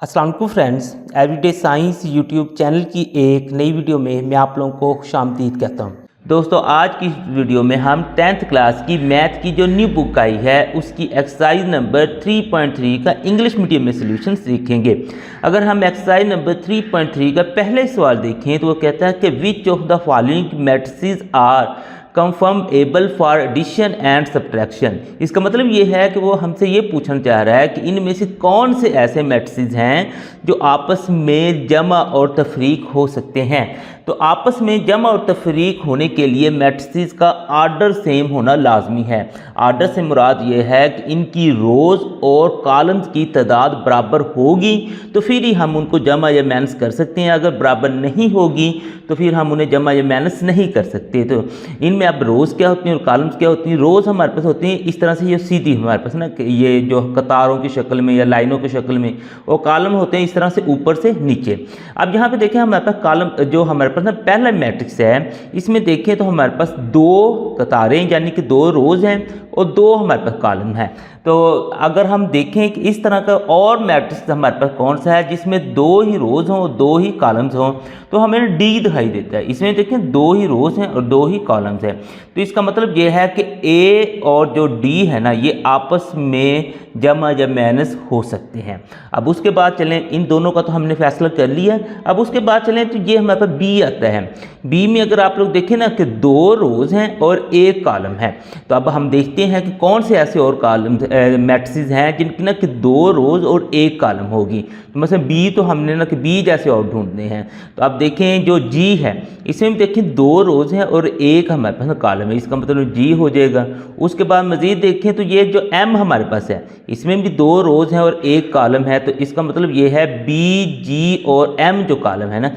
अस्सलाम वालेकुम friends, everyday science YouTube channel की एक नई वीडियो में मैं आप लोगों को खुशामदीद कहता हूं। दोस्तों, आज की वीडियो में हम 10th क्लास की मैथ की जो न्यू बुक आई है उसकी एक्सरसाइज नंबर 3.3 का इंग्लिश मीडियम में सॉल्यूशन सीखेंगे। अगर हम एक्सरसाइज नंबर 3.3 का पहले सवाल देखें तो वो कहता है कि which of the following matrices are conformable for addition and subtraction. इसका मतलब ये है कि वो हमसे ये पूछना चाह रहा है कि इनमें से कौन से ऐसे मैट्रिसेस हैं जो आपस में जमा और तफरीक हो सकते हैं। तो आपस में जमा और तफरीक होने के लिए मैट्रिसेस का आर्डर सेम होना लाजमी है। आर्डर से मुराद ये है कि इनकी रोज़ और कॉलम्स की तादाद बराबर होगी तो फिर ही हम उनको जमा या माइनस कर सकते हैं। अगर बराबर नहीं होगी तो फिर हम उन्हें जमा या माइनस नहीं कर सकते। तो इनमें अब रोज़ क्या होती हैं और कॉलम्स क्या होती हैं। रोज़ हमारे पास होती हैं इस तरह से, ये सीधी हमारे पास ना, ये जो कतारों की शक्ल में या लाइनों की शक्ल में, और कॉलम होते हैं इस तरह से ऊपर से नीचे। अब यहाँ पे देखें हमारे पास कॉलम जो हमारे पास ना पहला मैट्रिक्स है, इसमें देखें तो हमारे पास दो कतारें यानी कि दो रोज़ हैं और दो हमारे पास कॉलम है। तो अगर हम देखें कि इस तरह का और मैट्रिक्स हमारे पास कौन सा है जिसमें दो ही रोज़ हों दो ही कॉलम्स हों, तो हमें डी दिखाई देता है। इसमें देखें दो ही रोज़ हैं और दो ही कॉलम्स हैं, तो इसका मतलब ये है कि ए और जो डी है ना ये आपस में जमा या माइनस हो सकते हैं। अब उसके बाद चलें, इन दोनों का तो हमने फैसला कर लिया। अब उसके बाद चलें तो ये हमारे पास बी आता है। बी में अगर आप लोग देखें ना कि दो रोज़ हैं और एक कॉलम है, तो अब हम देखते हैं कि कौन से ऐसे और कॉलम मैट्रिसेस हैं जिनकी ना कि दो रोज़ और एक कॉलम होगी। तो मतलब बी तो हमने ना कि बी जैसे और ढूंढने हैं। तो अब देखें जो जी है इसमें भी देखें दो रोज़ हैं और एक हमारे पास कॉलम है, इसका मतलब जी हो जाएगा। उसके बाद मज़ीद देखें तो ये जो एम हमारे पास है इसमें भी दो रोज़ हैं और एक कॉलम है, तो इसका मतलब ये है बी जी और एम जो कॉलम है ना,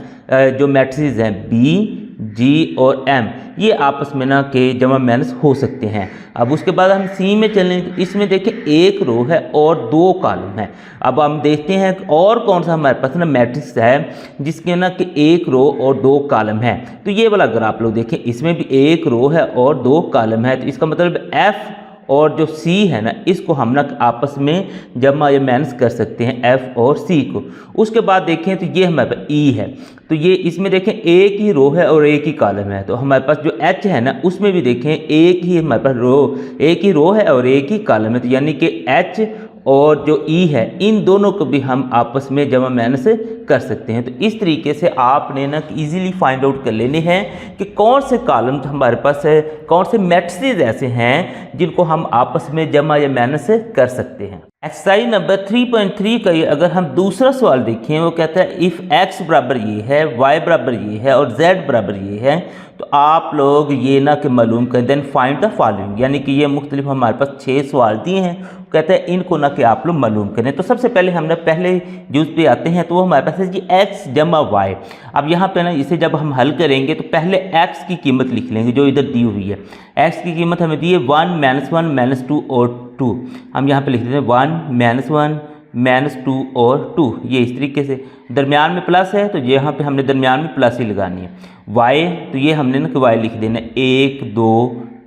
जो मैट्रिसेस हैं बी जी और एम, ये आपस में ना के जमा माइनस हो सकते हैं। अब उसके बाद हम सी में चलें तो इसमें देखें एक रो है और दो कॉलम है। अब हम देखते हैं और कौन सा हमारे पास ना मैट्रिक्स है जिसके ना कि एक रो और दो कॉलम है। तो ये वाला अगर आप लोग देखें इसमें भी एक रो है और दो कॉलम है, तो इसका मतलब एफ और जो सी है ना इसको हम ना आपस में जमा या माइनस कर सकते हैं, एफ और सी को। उसके बाद देखें तो ये हमारे पास ई है, तो ये इसमें देखें एक ही रो है और एक ही कॉलम है। तो हमारे पास जो एच है ना उसमें भी देखें एक ही हमारे पास एक ही रो है और एक ही कॉलम है, तो यानी कि एच और जो ई है इन दोनों को भी हम आपस में जमा माइनस कर सकते हैं। तो इस तरीके से आपने ना इजीली फाइंड आउट कर लेने हैं कि कौन से कॉलम हमारे पास है, कौन से मैट्रिसेस ऐसे हैं जिनको हम आपस में जमा या माइनस कर सकते हैं। एक्सरसाइज नंबर 3.3 का अगर हम दूसरा सवाल देखें, वो कहता है इफ़ एक्स बराबर ये है, वाई बराबर ये है और जेड बराबर ये है, तो आप लोग ये ना कि मालूम करें, देन फाइंड द फॉलोइंग। यानी कि ये मुख्तलिफ हमारे पास 6 सवाल दिए हैं, कहते हैं इनको ना कि आप लोग मालूम करें। तो सबसे पहले हमने पहले यूज़ पे आते हैं, तो वो हमारे पास है जी एक्स जमा वाई। अब यहाँ पे ना इसे जब हम हल करेंगे तो पहले एक्स की कीमत लिख लेंगे जो इधर दी हुई है। एक्स की कीमत हमें दी है 1 -1 -2 और 2। हम यहाँ पे लिख देते हैं 1 -1 -2 और 2, ये इस तरीके से। दरमियान में प्लस है तो यहाँ पे हमने दरमियान में प्लस ही लगानी है। वाई तो ये हमने ना कि वाई लिख देना 1 2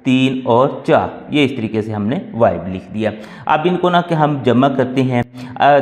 3 और 4, ये इस तरीके से हमने वाई लिख दिया। अब इनको ना कि हम जमा करते हैं,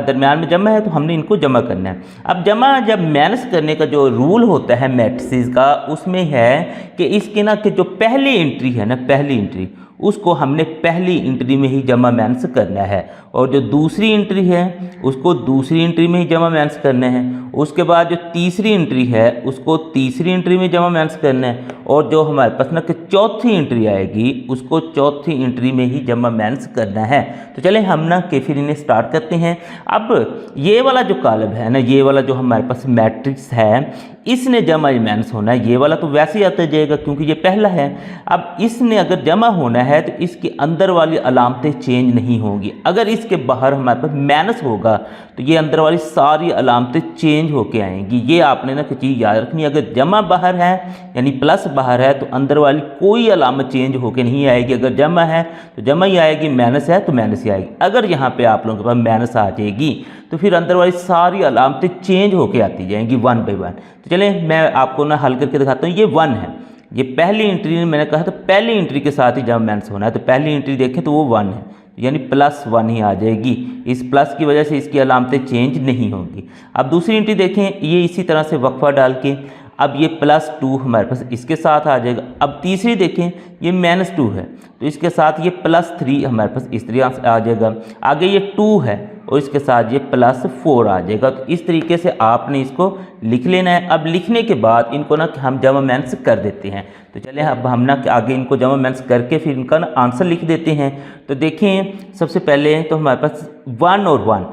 दरमियान में जमा है तो हमने इनको जमा करना है। अब जमा जब माइनस करने का जो रूल होता है मैट्रिसेस का, उसमें है कि इसके ना कि जो पहली एंट्री है ना, पहली एंट्री उसको हमने पहली एंट्री में ही जमा माइनस करना है, और जो दूसरी एंट्री है उसको दूसरी एंट्री में ही जमा माइनस करना है। उसके बाद जो तीसरी एंट्री है उसको तीसरी एंट्री में जमा माइनस करना है, और जो हमारे पास ना कि चौथी एंट्री आएगी उसको चौथी एंट्री में ही जमा माइनस करना है। तो चलें हम ना कि फिर इन्हें स्टार्ट करते हैं। अब ये वाला जो कॉलम है ना, ये वाला जो हमारे पास मैट्रिक्स है इसने जमा या माइनस होना है। ये वाला तो वैसे ही आता जाएगा क्योंकि ये पहला है। अब इसने अगर जमा होना है तो इसके अंदर वाली अलामतें चेंज नहीं होंगी। अगर इसके बाहर हमारे पास माइनस होगा तो ये अंदर वाली सारी अलामतें चेंज होके आएंगी। ये आपने ना चीज़ याद रखनी है, अगर जमा बाहर है यानी प्लस बाहर है तो अंदर वाली कोई अलामत चेंज होके नहीं आएगी। अगर जमा है तो जमा ही आएगी, माइनस है तो माइनस ही आएगी। अगर यहाँ पे आप लोगों के पास माइनस आ जाएगी तो फिर अंदर वाली सारी अलामतें चेंज होके आती जाएंगी 1 बाय 1। तो चलें मैं आपको ना हल करके दिखाता हूँ। ये 1 है, ये पहली एंट्री मैंने कहा था पहली एंट्री के साथ ही जब माइनस होना है, तो पहली एंट्री देखें तो वो 1 है। यानी +1 ही आ जाएगी। इस प्लस की वजह से इसकी अलामतें चेंज नहीं होंगी। अब दूसरी एंट्री देखें, ये इसी तरह से वक्फा डाल के अब ये +2 हमारे पास इसके साथ आ जाएगा। अब तीसरी देखें, ये -2 है तो इसके साथ ये +3 हमारे पास इस तरह से आ जाएगा। आगे ये 2 है और इसके साथ ये +4 आ जाएगा। तो इस तरीके से आपने इसको लिख लेना है। अब लिखने के बाद इनको ना हम जमा मेंस कर देते हैं। तो चलें अब हम ना आगे इनको जमा मेंस करके फिर इनका ना आंसर लिख देते हैं। तो देखें, सबसे पहले तो हमारे पास 1 और 1,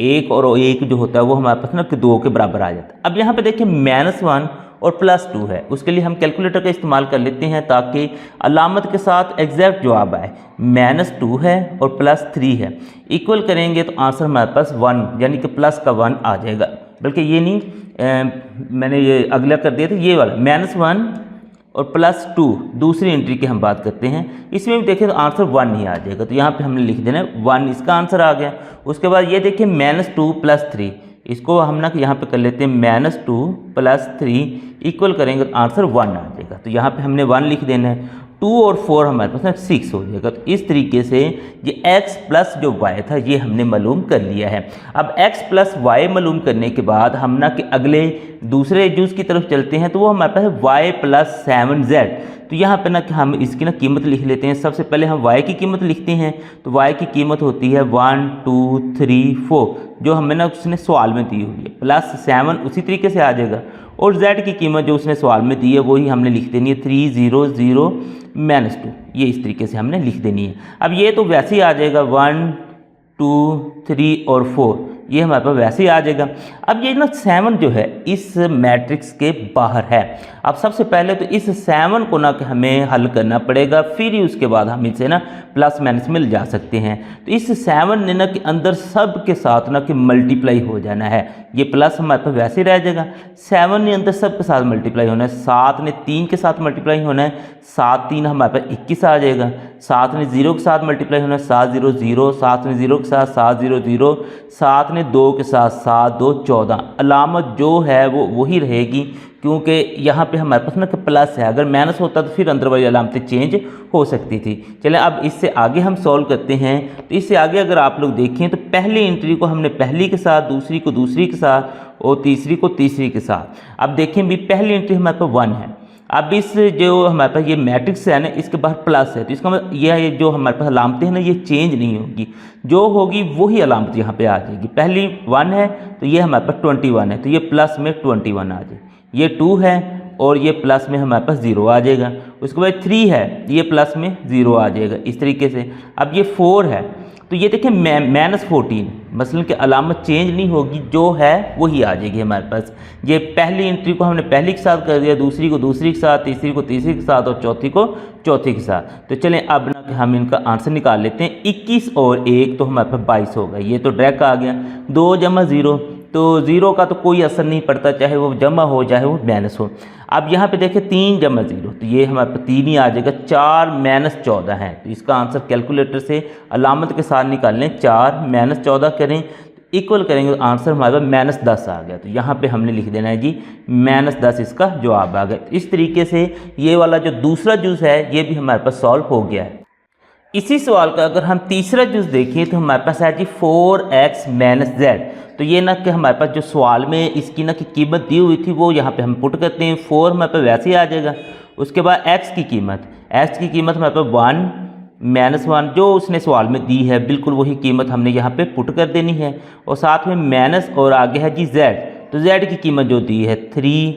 1 और 1 जो होता है वो हमारे पास ना 2 के बराबर आ जाता है। अब यहाँ पे देखें -1 और +2 है, उसके लिए हम कैलकुलेटर का इस्तेमाल कर लेते हैं ताकि अलामत के साथ एग्जैक्ट जवाब आए। -2 है और +3 है, इक्वल करेंगे तो आंसर हमारे पास 1 यानी कि प्लस का 1 आ जाएगा। बल्कि ये नहीं, मैंने ये अगला कर दिया था, ये वाला -1 और +2 दूसरी एंट्री की हम बात करते हैं। इसमें भी देखें तो आंसर 1 ही आ जाएगा। तो यहाँ पे हमने लिख देना है 1, इसका आंसर आ गया। उसके बाद ये देखिए -2 +3, इसको हम ना यहाँ पे कर लेते हैं -2 +3 इक्वल करेंगे तो आंसर 1 आ जाएगा। तो यहाँ पे हमने 1 लिख देना है। 2 और 4 हमारे पास ना 6 हो जाएगा। तो इस तरीके से ये x प्लस जो y था ये हमने मालूम कर लिया है। अब x प्लस y मालूम करने के बाद हम ना कि अगले दूसरे जूस की तरफ चलते हैं। तो वो हमारे पास है y + 7z। तो यहाँ पे ना कि हम इसकी ना कीमत लिख लेते हैं। सबसे पहले हम y की कीमत लिखते हैं। तो y की कीमत होती है 1 2 3 4, जो हमें ना उसने सवाल में दी हुई है, +7 उसी तरीके से आ जाएगा। और z की कीमत जो उसने सवाल में दी है वही हमने लिख देनी है 3 0 0 -2, ये इस तरीके से हमने लिख देनी है। अब ये तो वैसे ही आ जाएगा 1 2 3 और 4, ये हमारे पास वैसे ही आ जाएगा। अब ये ना 7 जो है इस मैट्रिक्स के बाहर है। अब सबसे पहले तो इस 7 को ना हमें हल करना पड़ेगा, फिर ही उसके बाद हम इसे ना प्लस माइनस में ले जा सकते हैं। तो इस 7 ने ना कि अंदर सब के साथ ना कि मल्टीप्लाई हो जाना है। ये प्लस हमारे पास वैसे ही रह जाएगा। 7 ने अंदर सब के साथ मल्टीप्लाई होना है। 7 ने 3 के साथ मल्टीप्लाई होना है, 7 3 हमारे पास 21 आ जाएगा। 7 ने 0 के साथ मल्टीप्लाई होना है, 7 0 0, 7 ने 0 के साथ 7 0 0, 7 ने 2 के साथ 7 2 14। अलामत जो है वो वही रहेगी, क्योंकि यहाँ पे हमारे पास ना कि प्लस है। अगर माइनस होता तो फिर अंदर वाली अलामतें चेंज हो सकती थी। चलें अब इससे आगे हम सॉल्व करते हैं। तो इससे आगे अगर आप लोग देखें तो पहली एंट्री को हमने पहली के साथ, दूसरी को दूसरी के साथ और तीसरी को तीसरी के साथ। अब देखें भी पहली एंट्री हमारे पास 1 है। अब इस जो हमारे पास ये मैट्रिक्स है ना, इसके बाहर प्लस है, तो इसका मतलब ये जो हमारे पास अलामतें हैं ना ये चेंज नहीं होगी, जो होगी वही अलामत यहाँ पे आ जाएगी। पहली 1 है तो ये हमारे पास 21 है, तो ये प्लस में 21 आ जाए। ये 2 है और ये प्लस में हमारे पास 0 आ जाएगा। उसके बाद 3 है, ये प्लस में 0 आ जाएगा इस तरीके से। अब ये 4 है तो ये देखें -14, मसलन कि अलामत चेंज नहीं होगी, जो है वही आ जाएगी हमारे पास। ये पहली एंट्री को हमने पहली के साथ कर दिया, दूसरी को दूसरी के साथ, तीसरी को तीसरी के साथ और चौथी को चौथी के साथ। तो चलें अब ना हम इनका आंसर निकाल लेते हैं। 21 और 1 तो हमारे पास 22 होगा। ये तो डायरेक्ट आ गया। 2 जमा 0, तो 0 का तो कोई असर नहीं पड़ता, चाहे वो जमा हो चाहे वो माइनस हो। अब यहाँ पे देखें 3 जमा 0, तो ये हमारे पास 3 ही आ जाएगा। 4 - 14 है, तो इसका आंसर कैलकुलेटर से अलामत के साथ निकाल लें। 4 - 14 करें, इक्वल करेंगे तो आंसर हमारे पास -10 आ गया। तो यहाँ पे हमने लिख देना है जी -10 इसका जवाब आ गया। इस तरीके से ये वाला जो दूसरा जूस है ये भी हमारे पास सॉल्व हो गया है। इसी सवाल का अगर हम तीसरा जूस देखें तो हमारे पास है जी 4x - z। तो ये ना कि हमारे पास जो सवाल में इसकी ना कि कीमत दी हुई थी वो यहाँ पे हम पुट करते हैं। 4 हमारे पास वैसे ही आ जाएगा। उसके बाद x की कीमत हमारे पास 1 - 1 जो उसने सवाल में दी है, बिल्कुल वही कीमत हमने यहाँ पे पुट कर देनी है। और साथ में माइनस और आगे है जी z। तो z की कीमत जो दी है 3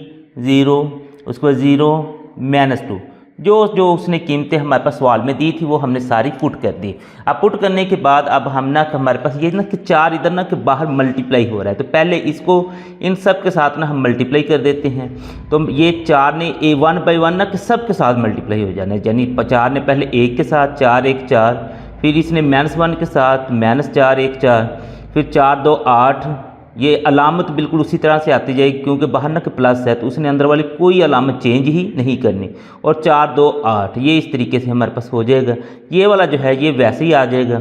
0, उसके बाद 0 - 2, जो उसने कीमतें हमारे पास सवाल में दी थी वो हमने सारी पुट कर दी। अब पुट करने के बाद अब हम ना हमारे पास ये ना कि 4 इधर ना कि बाहर मल्टीप्लाई हो रहा है, तो पहले इसको इन सब के साथ ना हम मल्टीप्लाई कर देते हैं। तो ये 4 ने 1 बाई 1 ना कि सब के साथ मल्टीप्लाई हो जाना है। यानी 4 ने पहले 1 के साथ 4 1 4, फिर इसने -1 के साथ -4 1 4, फिर 4 2 8। ये अलामत बिल्कुल उसी तरह से आती जाएगी, क्योंकि बाहर ना कि प्लस है तो उसने अंदर वाली कोई अलामत चेंज ही नहीं करनी। और 4 2 8, ये इस तरीके से हमारे पास हो जाएगा। ये वाला जो है ये वैसे ही आ जाएगा,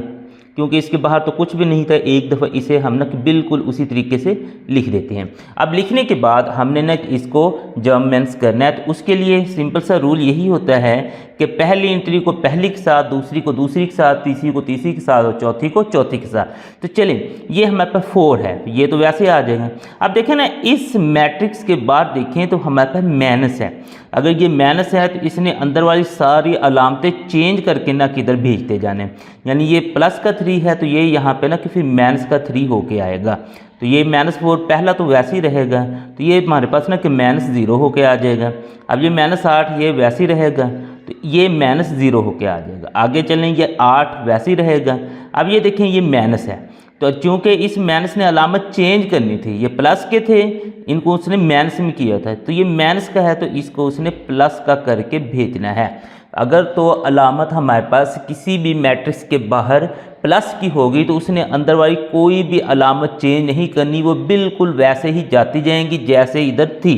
क्योंकि इसके बाहर तो कुछ भी नहीं था। एक दफ़ा इसे हम ना बिल्कुल उसी तरीके से लिख देते हैं। अब लिखने के बाद हमने ना इसको जम मेंस करना है, तो उसके लिए सिंपल सा रूल यही होता है कि पहली एंट्री को पहली के साथ, दूसरी को दूसरी के साथ, तीसरी को तीसरी के साथ और चौथी को चौथी के साथ। तो चलिए ये हमारे पास 4 है, ये तो वैसे आ जाएगा। अब देखें ना, इस मैट्रिक्स के बाद देखें तो हमारे पास माइनस है। अगर ये माइनस है तो इसने अंदर वाली सारी अलामतें चेंज करके ना किधर भेजते जाने, यानी ये प्लस का 3 है तो ये यहाँ पे ना कि फिर माइनस का 3 होके आएगा। तो ये -4 पहला तो वैसे ही रहेगा, तो ये हमारे पास ना कि -0 होके आ जाएगा। अब ये -8 ये वैसे ही रहेगा, तो ये -0 होके आ जाएगा। आगे चलें, ये 8 वैसे ही रहेगा। अब ये देखें ये माइनस है, तो चूँकि इस माइनस ने अलामत चेंज करनी थी, ये प्लस के थे, इनको उसने माइनस में किया था, तो ये माइनस का है तो इसको उसने प्लस का करके भेजना है। अगर तो अलामत हमारे पास किसी भी मैट्रिक्स के बाहर प्लस की होगी तो उसने अंदर वाली कोई भी अलामत चेंज नहीं करनी, वो बिल्कुल वैसे ही जाती जाएंगी जैसे इधर थी।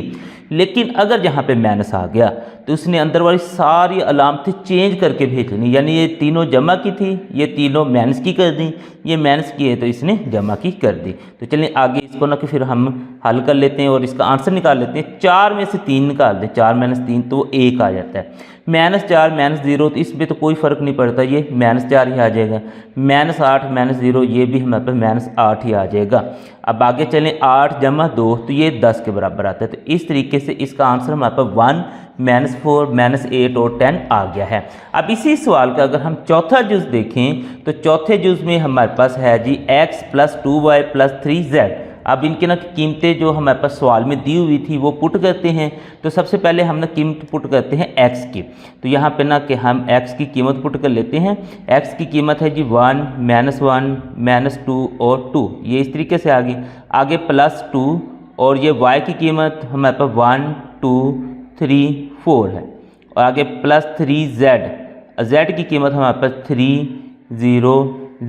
लेकिन अगर यहाँ पे माइनस आ गया तो उसने अंदर वाली सारी अलामतें चेंज करके भेज लेनी, यानी ये तीनों जमा की थी, ये तीनों माइनस की कर दी, ये माइनस की है तो इसने जमा की कर दी। तो चलिए आगे इसको ना कि फिर हम हल कर लेते हैं और इसका आंसर निकाल लेते हैं। 4 में से 3 निकाल दें, 4 - 3 तो 1 आ जाता है। -4 -0 तो इसमें तो कोई फ़र्क नहीं पड़ता, ये -4 ही आ जाएगा। -8 -0 ये भी हमारे पास -8 ही आ जाएगा। अब आगे चलें, 8 + 2 तो ये 10 के बराबर आता है। तो इस तरीके से इसका आंसर हमारे पास 1 -4 -8 और 10 आ गया है। अब इसी सवाल का अगर हम चौथा जुज़ देखें तो चौथे जुज़ में हमारे पास है जी x + 2y + 3z। अब इनके ना कीमतें जो हमारे पास सवाल में दी हुई थी वो पुट करते हैं। तो सबसे पहले हम ना कीमत पुट करते हैं x की। तो यहाँ पे ना कि हम x की कीमत पुट कर लेते हैं। x की कीमत है जी 1 -1 -2 और 2, ये इस तरीके से आगे +2 और ये y की कीमत हमारे पास 1 2 3 4 है और आगे +3z, z की कीमत हमारे पास 3 0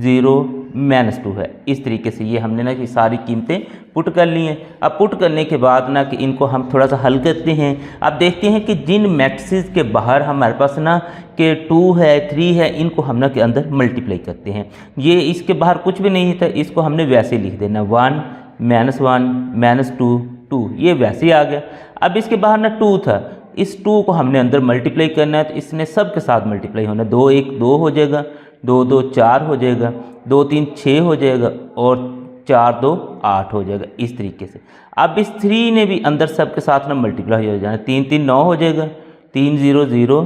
0 -2 है। इस तरीके से ये हमने ना कि सारी कीमतें पुट कर ली हैं। अब पुट करने के बाद ना कि इनको हम थोड़ा सा हल करते हैं। अब देखते हैं कि जिन मैट्रिसेस के बाहर हमारे पास ना कि 2 है 3 है, इनको हम ना के अंदर मल्टीप्लाई करते हैं। ये इसके बाहर कुछ भी नहीं था, इसको हमने वैसे लिख देना 1 -1 -2 2, ये वैसे ही आ गया। अब इसके बाहर ना 2 था, इस 2 को हमने अंदर मल्टीप्लाई करना है, तो इसने सब के साथ मल्टीप्लाई होना। 2 1 2 हो जाएगा, 2 2 4 हो जाएगा, 2 3 6 हो जाएगा और 4 2 8 हो जाएगा। इस तरीके से अब इस 3 ने भी अंदर सब के साथ ना मल्टीप्लाई हो जाना। 3 3 9 हो जाएगा, 3 0 0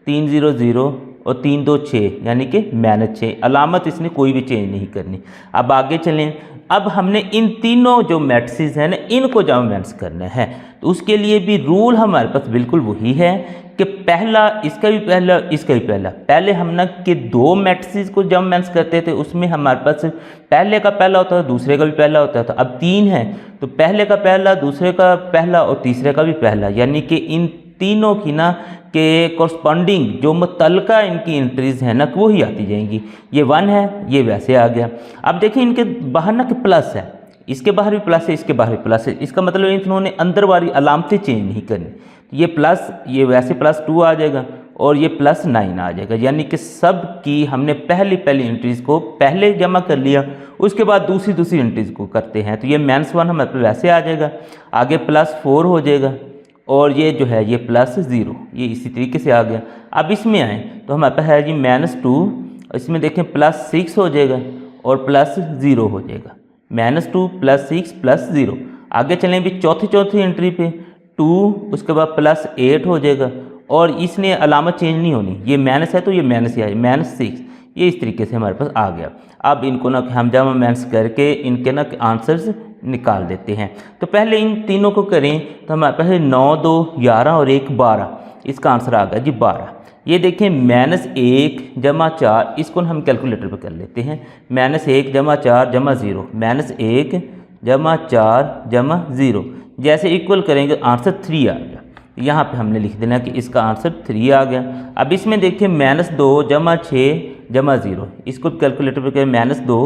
3 0 0 और 3 2 6, यानी कि -6। अलामत इसने कोई भी चेंज नहीं करनी। अब आगे चलें, अब हमने इन तीनों जो मैट्रिसेस हैं ना इनको जमा मैट्रिक्स करना है। तो उसके लिए भी रूल हमारे पास बिल्कुल वही है कि पहला इसका भी पहला इसका भी पहला। पहले हम ना कि 2 मैट्रिसेस को जमा मैट्रिक्स करते थे, उसमें हमारे पास पहले का पहला होता था, दूसरे का भी पहला होता था। अब 3 है तो पहले का पहला, दूसरे का पहला और तीसरे का भी पहला, यानी कि इन तीनों की ना के कॉरस्पॉन्डिंग जो मुतलका इनकी एंट्रीज हैं ना वो ही आती जाएंगी। ये 1 है, ये वैसे आ गया। अब देखिए इनके बाहर ना कि प्लस है, इसके बाहर भी प्लस है, इसके बाहर भी प्लस है। इसका मतलब इन्होंने अंदर वाली अलामतें चेंज नहीं करनी। ये प्लस, ये वैसे +2 आ जाएगा और ये +9 आ जाएगा, यानी कि सब की हमने पहली एंट्रीज को पहले जमा कर लिया, उसके बाद दूसरी एंट्रीज को करते हैं। तो ये -1 हमारे वैसे आ जाएगा, आगे +4 हो जाएगा और ये जो है ये +0, ये इसी तरीके से आ गया। अब इसमें आए तो हमारे पास है जी -2, इसमें देखें +6 हो जाएगा और +0 हो जाएगा। -2 +6 +0। आगे चलें भी चौथी एंट्री पे 2, उसके बाद +8 हो जाएगा और इसने अलामत चेंज नहीं होनी। ये माइनस है तो ये माइनस ही आए, -6। ये इस तरीके से हमारे पास आ गया। अब इनको ना हम जमा मैट्रिक्स करके इनके ना आंसर्स निकाल देते हैं। तो पहले इन तीनों को करें तो हमारे पास 9 2 11 और 1 12, इसका आंसर आ गया जी 12। ये देखें -1 + 4, इसको हम कैलकुलेटर पे कर लेते हैं। -1 + 4 = 0, -1 + 4 = 0, जैसे इक्वल करेंगे आंसर 3 आ गया। यहाँ पे हमने लिख देना कि इसका आंसर 3 आ गया। अब इसमें देखिए -2 + 6 = 0, इसको कैलकुलेटर पे करें -2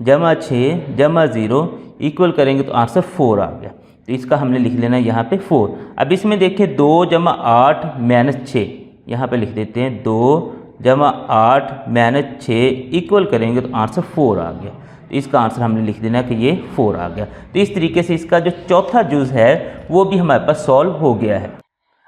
+ 6 = 0, इक्वल करेंगे तो आंसर 4 आ गया। तो इसका हमने लिख लेना है यहाँ पे 4। अब इसमें देखिए 2 + 8 - 6, यहाँ पे लिख देते हैं 2 + 8 - 6, इक्वल करेंगे तो आंसर 4 आ गया। तो इसका आंसर हमने लिख देना कि ये 4 आ गया। तो इस तरीके से इसका जो चौथा जुज़ है वो भी हमारे पास सॉल्व हो गया है।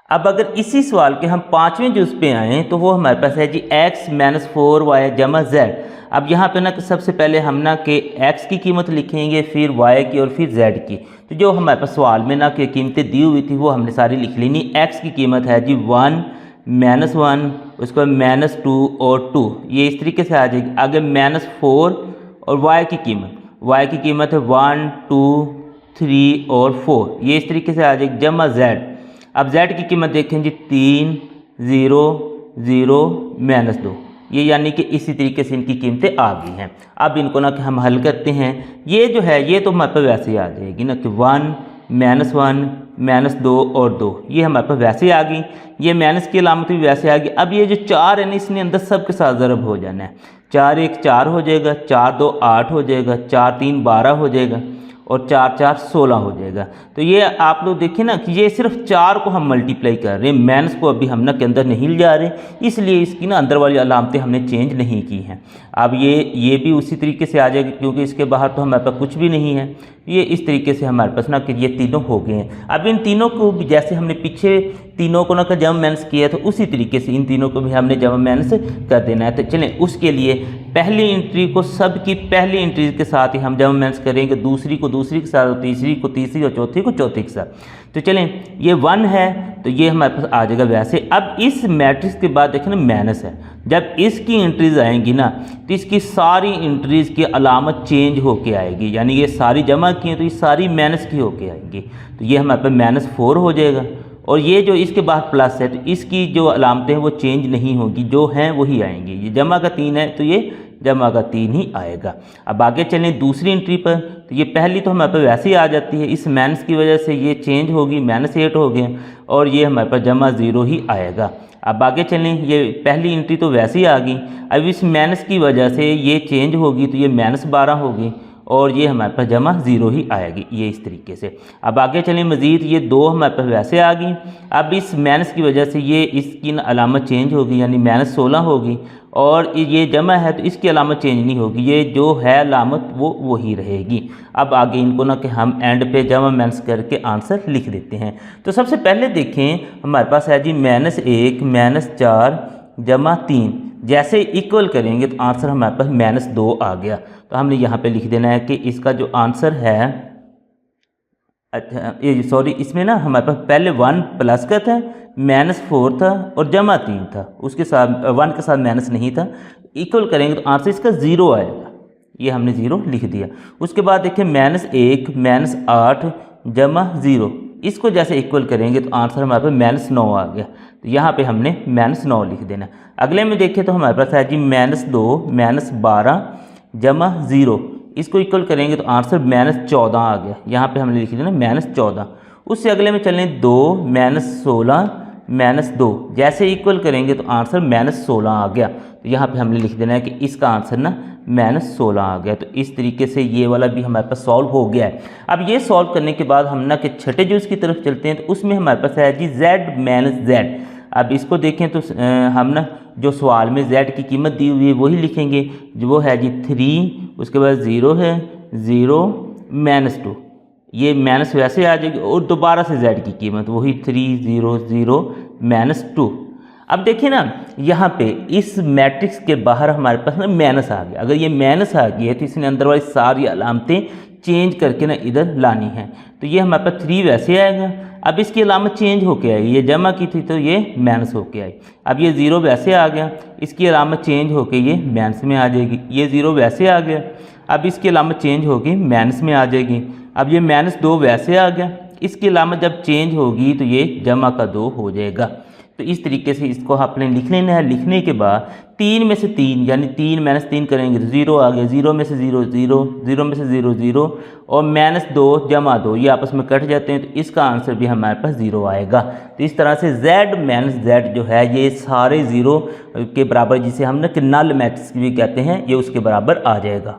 अब अगर इसी सवाल के हम 5वें जुज़ पे आएँ तो वो हमारे पास है जी x - 4y जमा z। अब यहाँ पे ना कि सबसे पहले हम ना कि x की कीमत लिखेंगे, फिर y की और फिर z की। तो जो हमारे पास सवाल में ना कि कीमतें दी हुई थी वो हमने सारी लिख लेनी। x की कीमत है जी 1 - 1, उसके बाद -2 और 2, ये इस तरीके से आ जाएगी। आगे -4 और y की कीमत है 1 2 3 और 4, ये इस तरीके से आ जाएगी जमा z। अब z की कीमत देखें जी 3 0 0 -2, ये यानी कि इसी तरीके से इनकी कीमतें आ गई हैं। अब इनको ना कि हम हल करते हैं। ये जो है ये तो हमारे पास वैसे ही आ जाएगी ना कि 1 -1 -2 और 2, ये हमारे पास वैसे ही आ गई। ये माइनस की अलामत भी वैसे आ गई। अब ये जो 4 है ना इसने अंदर सब के साथ ज़रब हो जाना है। 4 1 4 हो जाएगा, 4 2 8 हो जाएगा, 4 3 12 हो जाएगा और 4 4 16 हो जाएगा। तो ये आप लोग देखिए ना कि ये सिर्फ 4 को हम मल्टीप्लाई कर रहे हैं, माइनस को अभी हम ना के अंदर नहीं ले जा रहे, इसलिए इसकी ना अंदर वाली अलामतें हमने चेंज नहीं की हैं। अब ये भी उसी तरीके से आ जाएगी क्योंकि इसके बाहर तो हमारे पास कुछ भी नहीं है। ये इस तरीके से हमारे पास ना कि ये तीनों हो गए हैं। अब इन तीनों को भी जैसे हमने पीछे तीनों को ना का जम माइनस किया तो उसी तरीके से इन तीनों को भी हमने जम माइनस कर देना है। तो चलें उसके लिए पहली एंट्री को सबकी पहली एंट्री के साथ ही हम जम माइनस करेंगे, दूसरी को दूसरी के साथ, तीसरी को तीसरी और चौथी को चौथी के साथ। तो चलें ये 1 है तो ये हमारे पास आ जाएगा वैसे। अब इस मैट्रिक्स के बाद देखें ना माइनस है, जब इसकी एंट्रीज आएंगी ना तो इसकी सारी एंट्रीज की अलामत चेंज होके आएगी, यानी ये सारी जमा की हैं तो ये सारी माइनस की होके आएंगी। तो ये हमारे पास -4 हो जाएगा और ये जो इसके बाद प्लस है तो इसकी जो अलामतें हैं वो चेंज नहीं होगी, जो हैं वही आएंगी। ये जमा का 3 है तो ये जमा का 3 ही आएगा। अब आगे चलें दूसरी एंट्री पर, तो ये पहली तो हमारे पास वैसे ही आ जाती है, इस माइनस की वजह से ये चेंज होगी, -8 हो गए और ये हमारे पास जमा 0 ही आएगा। अब आगे चलें, ये पहली एंट्री तो वैसे ही आ गई, अब इस माइनस की वजह से ये चेंज होगी तो ये -12 होगी और ये हमारे पास जमा 0 ही आएगी, ये इस तरीके से। अब आगे चलें मज़ीद, ये 2 हमारे पास वैसे आ गई, अब इस माइनस की वजह से ये इसकी अलामत चेंज होगी यानी -16 होगी और ये जमा है तो इसकी अलामत चेंज नहीं होगी, ये जो है अलामत वो वही रहेगी। अब आगे इनको ना कि हम एंड पे जमा माइनस करके आंसर लिख देते हैं। तो सबसे पहले देखें हमारे पास है जी -1 -4 जमा 3, जैसे इक्वल करेंगे तो आंसर हमारे पास -2 आ गया। तो हमने यहाँ पे लिख देना है कि इसका जो आंसर है, अच्छा ये सॉरी इसमें ना हमारे पास पहले 1 प्लस का था, -4 था और जमा 3 था, उसके साथ 1 के साथ माइनस नहीं था। इक्वल करेंगे तो आंसर इसका 0 आएगा, ये हमने 0 लिख दिया। उसके बाद देखिए -1 -8 जमा 0, इसको जैसे इक्वल करेंगे तो आंसर हमारे पास -9 आ गया। तो यहाँ पे हमने -9 लिख देना। अगले में देखें तो हमारे पास है जी -2 -12 जमा 0, इसको इक्वल करेंगे तो आंसर -14 आ गया, यहाँ पे हमने लिख देना -14। उससे अगले में चलें 2 -16 -2, जैसे इक्वल करेंगे तो आंसर -16 आ गया। तो यहाँ पे हमने लिख देना है कि इसका आंसर ना -16 आ गया। तो इस तरीके से ये वाला भी हमारे पास सॉल्व हो गया है। अब ये सॉल्व करने के बाद हम ना कि छठे जुज़ की तरफ चलते हैं, तो उसमें हमारे पास है जी z - z। अब इसको देखें तो हम ना जो सवाल में z की कीमत दी हुई है वही लिखेंगे, जो वो है जी 3, उसके बाद 0 है 0 -2, ये माइनस वैसे आ जाएगी और दोबारा से z की कीमत वही 3 0 0 -2। अब देखिए ना यहाँ पे इस मैट्रिक्स के बाहर हमारे पास ना माइनस आ गया। अगर ये माइनस आ गया है तो इसने अंदर वाली सारी अलामतें चेंज करके ना इधर लानी है। तो ये हमारे पास 3 वैसे आएगा, अब इसकी अलामत चेंज होके आई, ये जमा की थी तो ये माइनस होके आई। अब ये 0 वैसे आ गया, इसकी अलामत चेंज होके ये माइनस में आ जाएगी। ये 0 वैसे आ गया, अब इसकी अलामत चेंज होगी माइनस में आ जाएगी। अब ये -2 वैसे आ गया, इसकी अलामत जब चेंज होगी तो ये जमा का 2 हो जाएगा। तो इस तरीके से इसको आपने लिख लेना है। लिखने के बाद 3 में से 3 यानी 3 -3 करेंगे तो 0 आ गया, 0 में से 0 0, 0 में से 0 0 और -2 जमा 2 ये आपस में कट जाते हैं, तो इसका आंसर भी हमारे पास 0 आएगा। तो इस तरह से z - z जो है ये सारे 0 के बराबर, जिसे हम ना नल मैट्रिक्स भी कहते हैं, ये उसके बराबर आ जाएगा।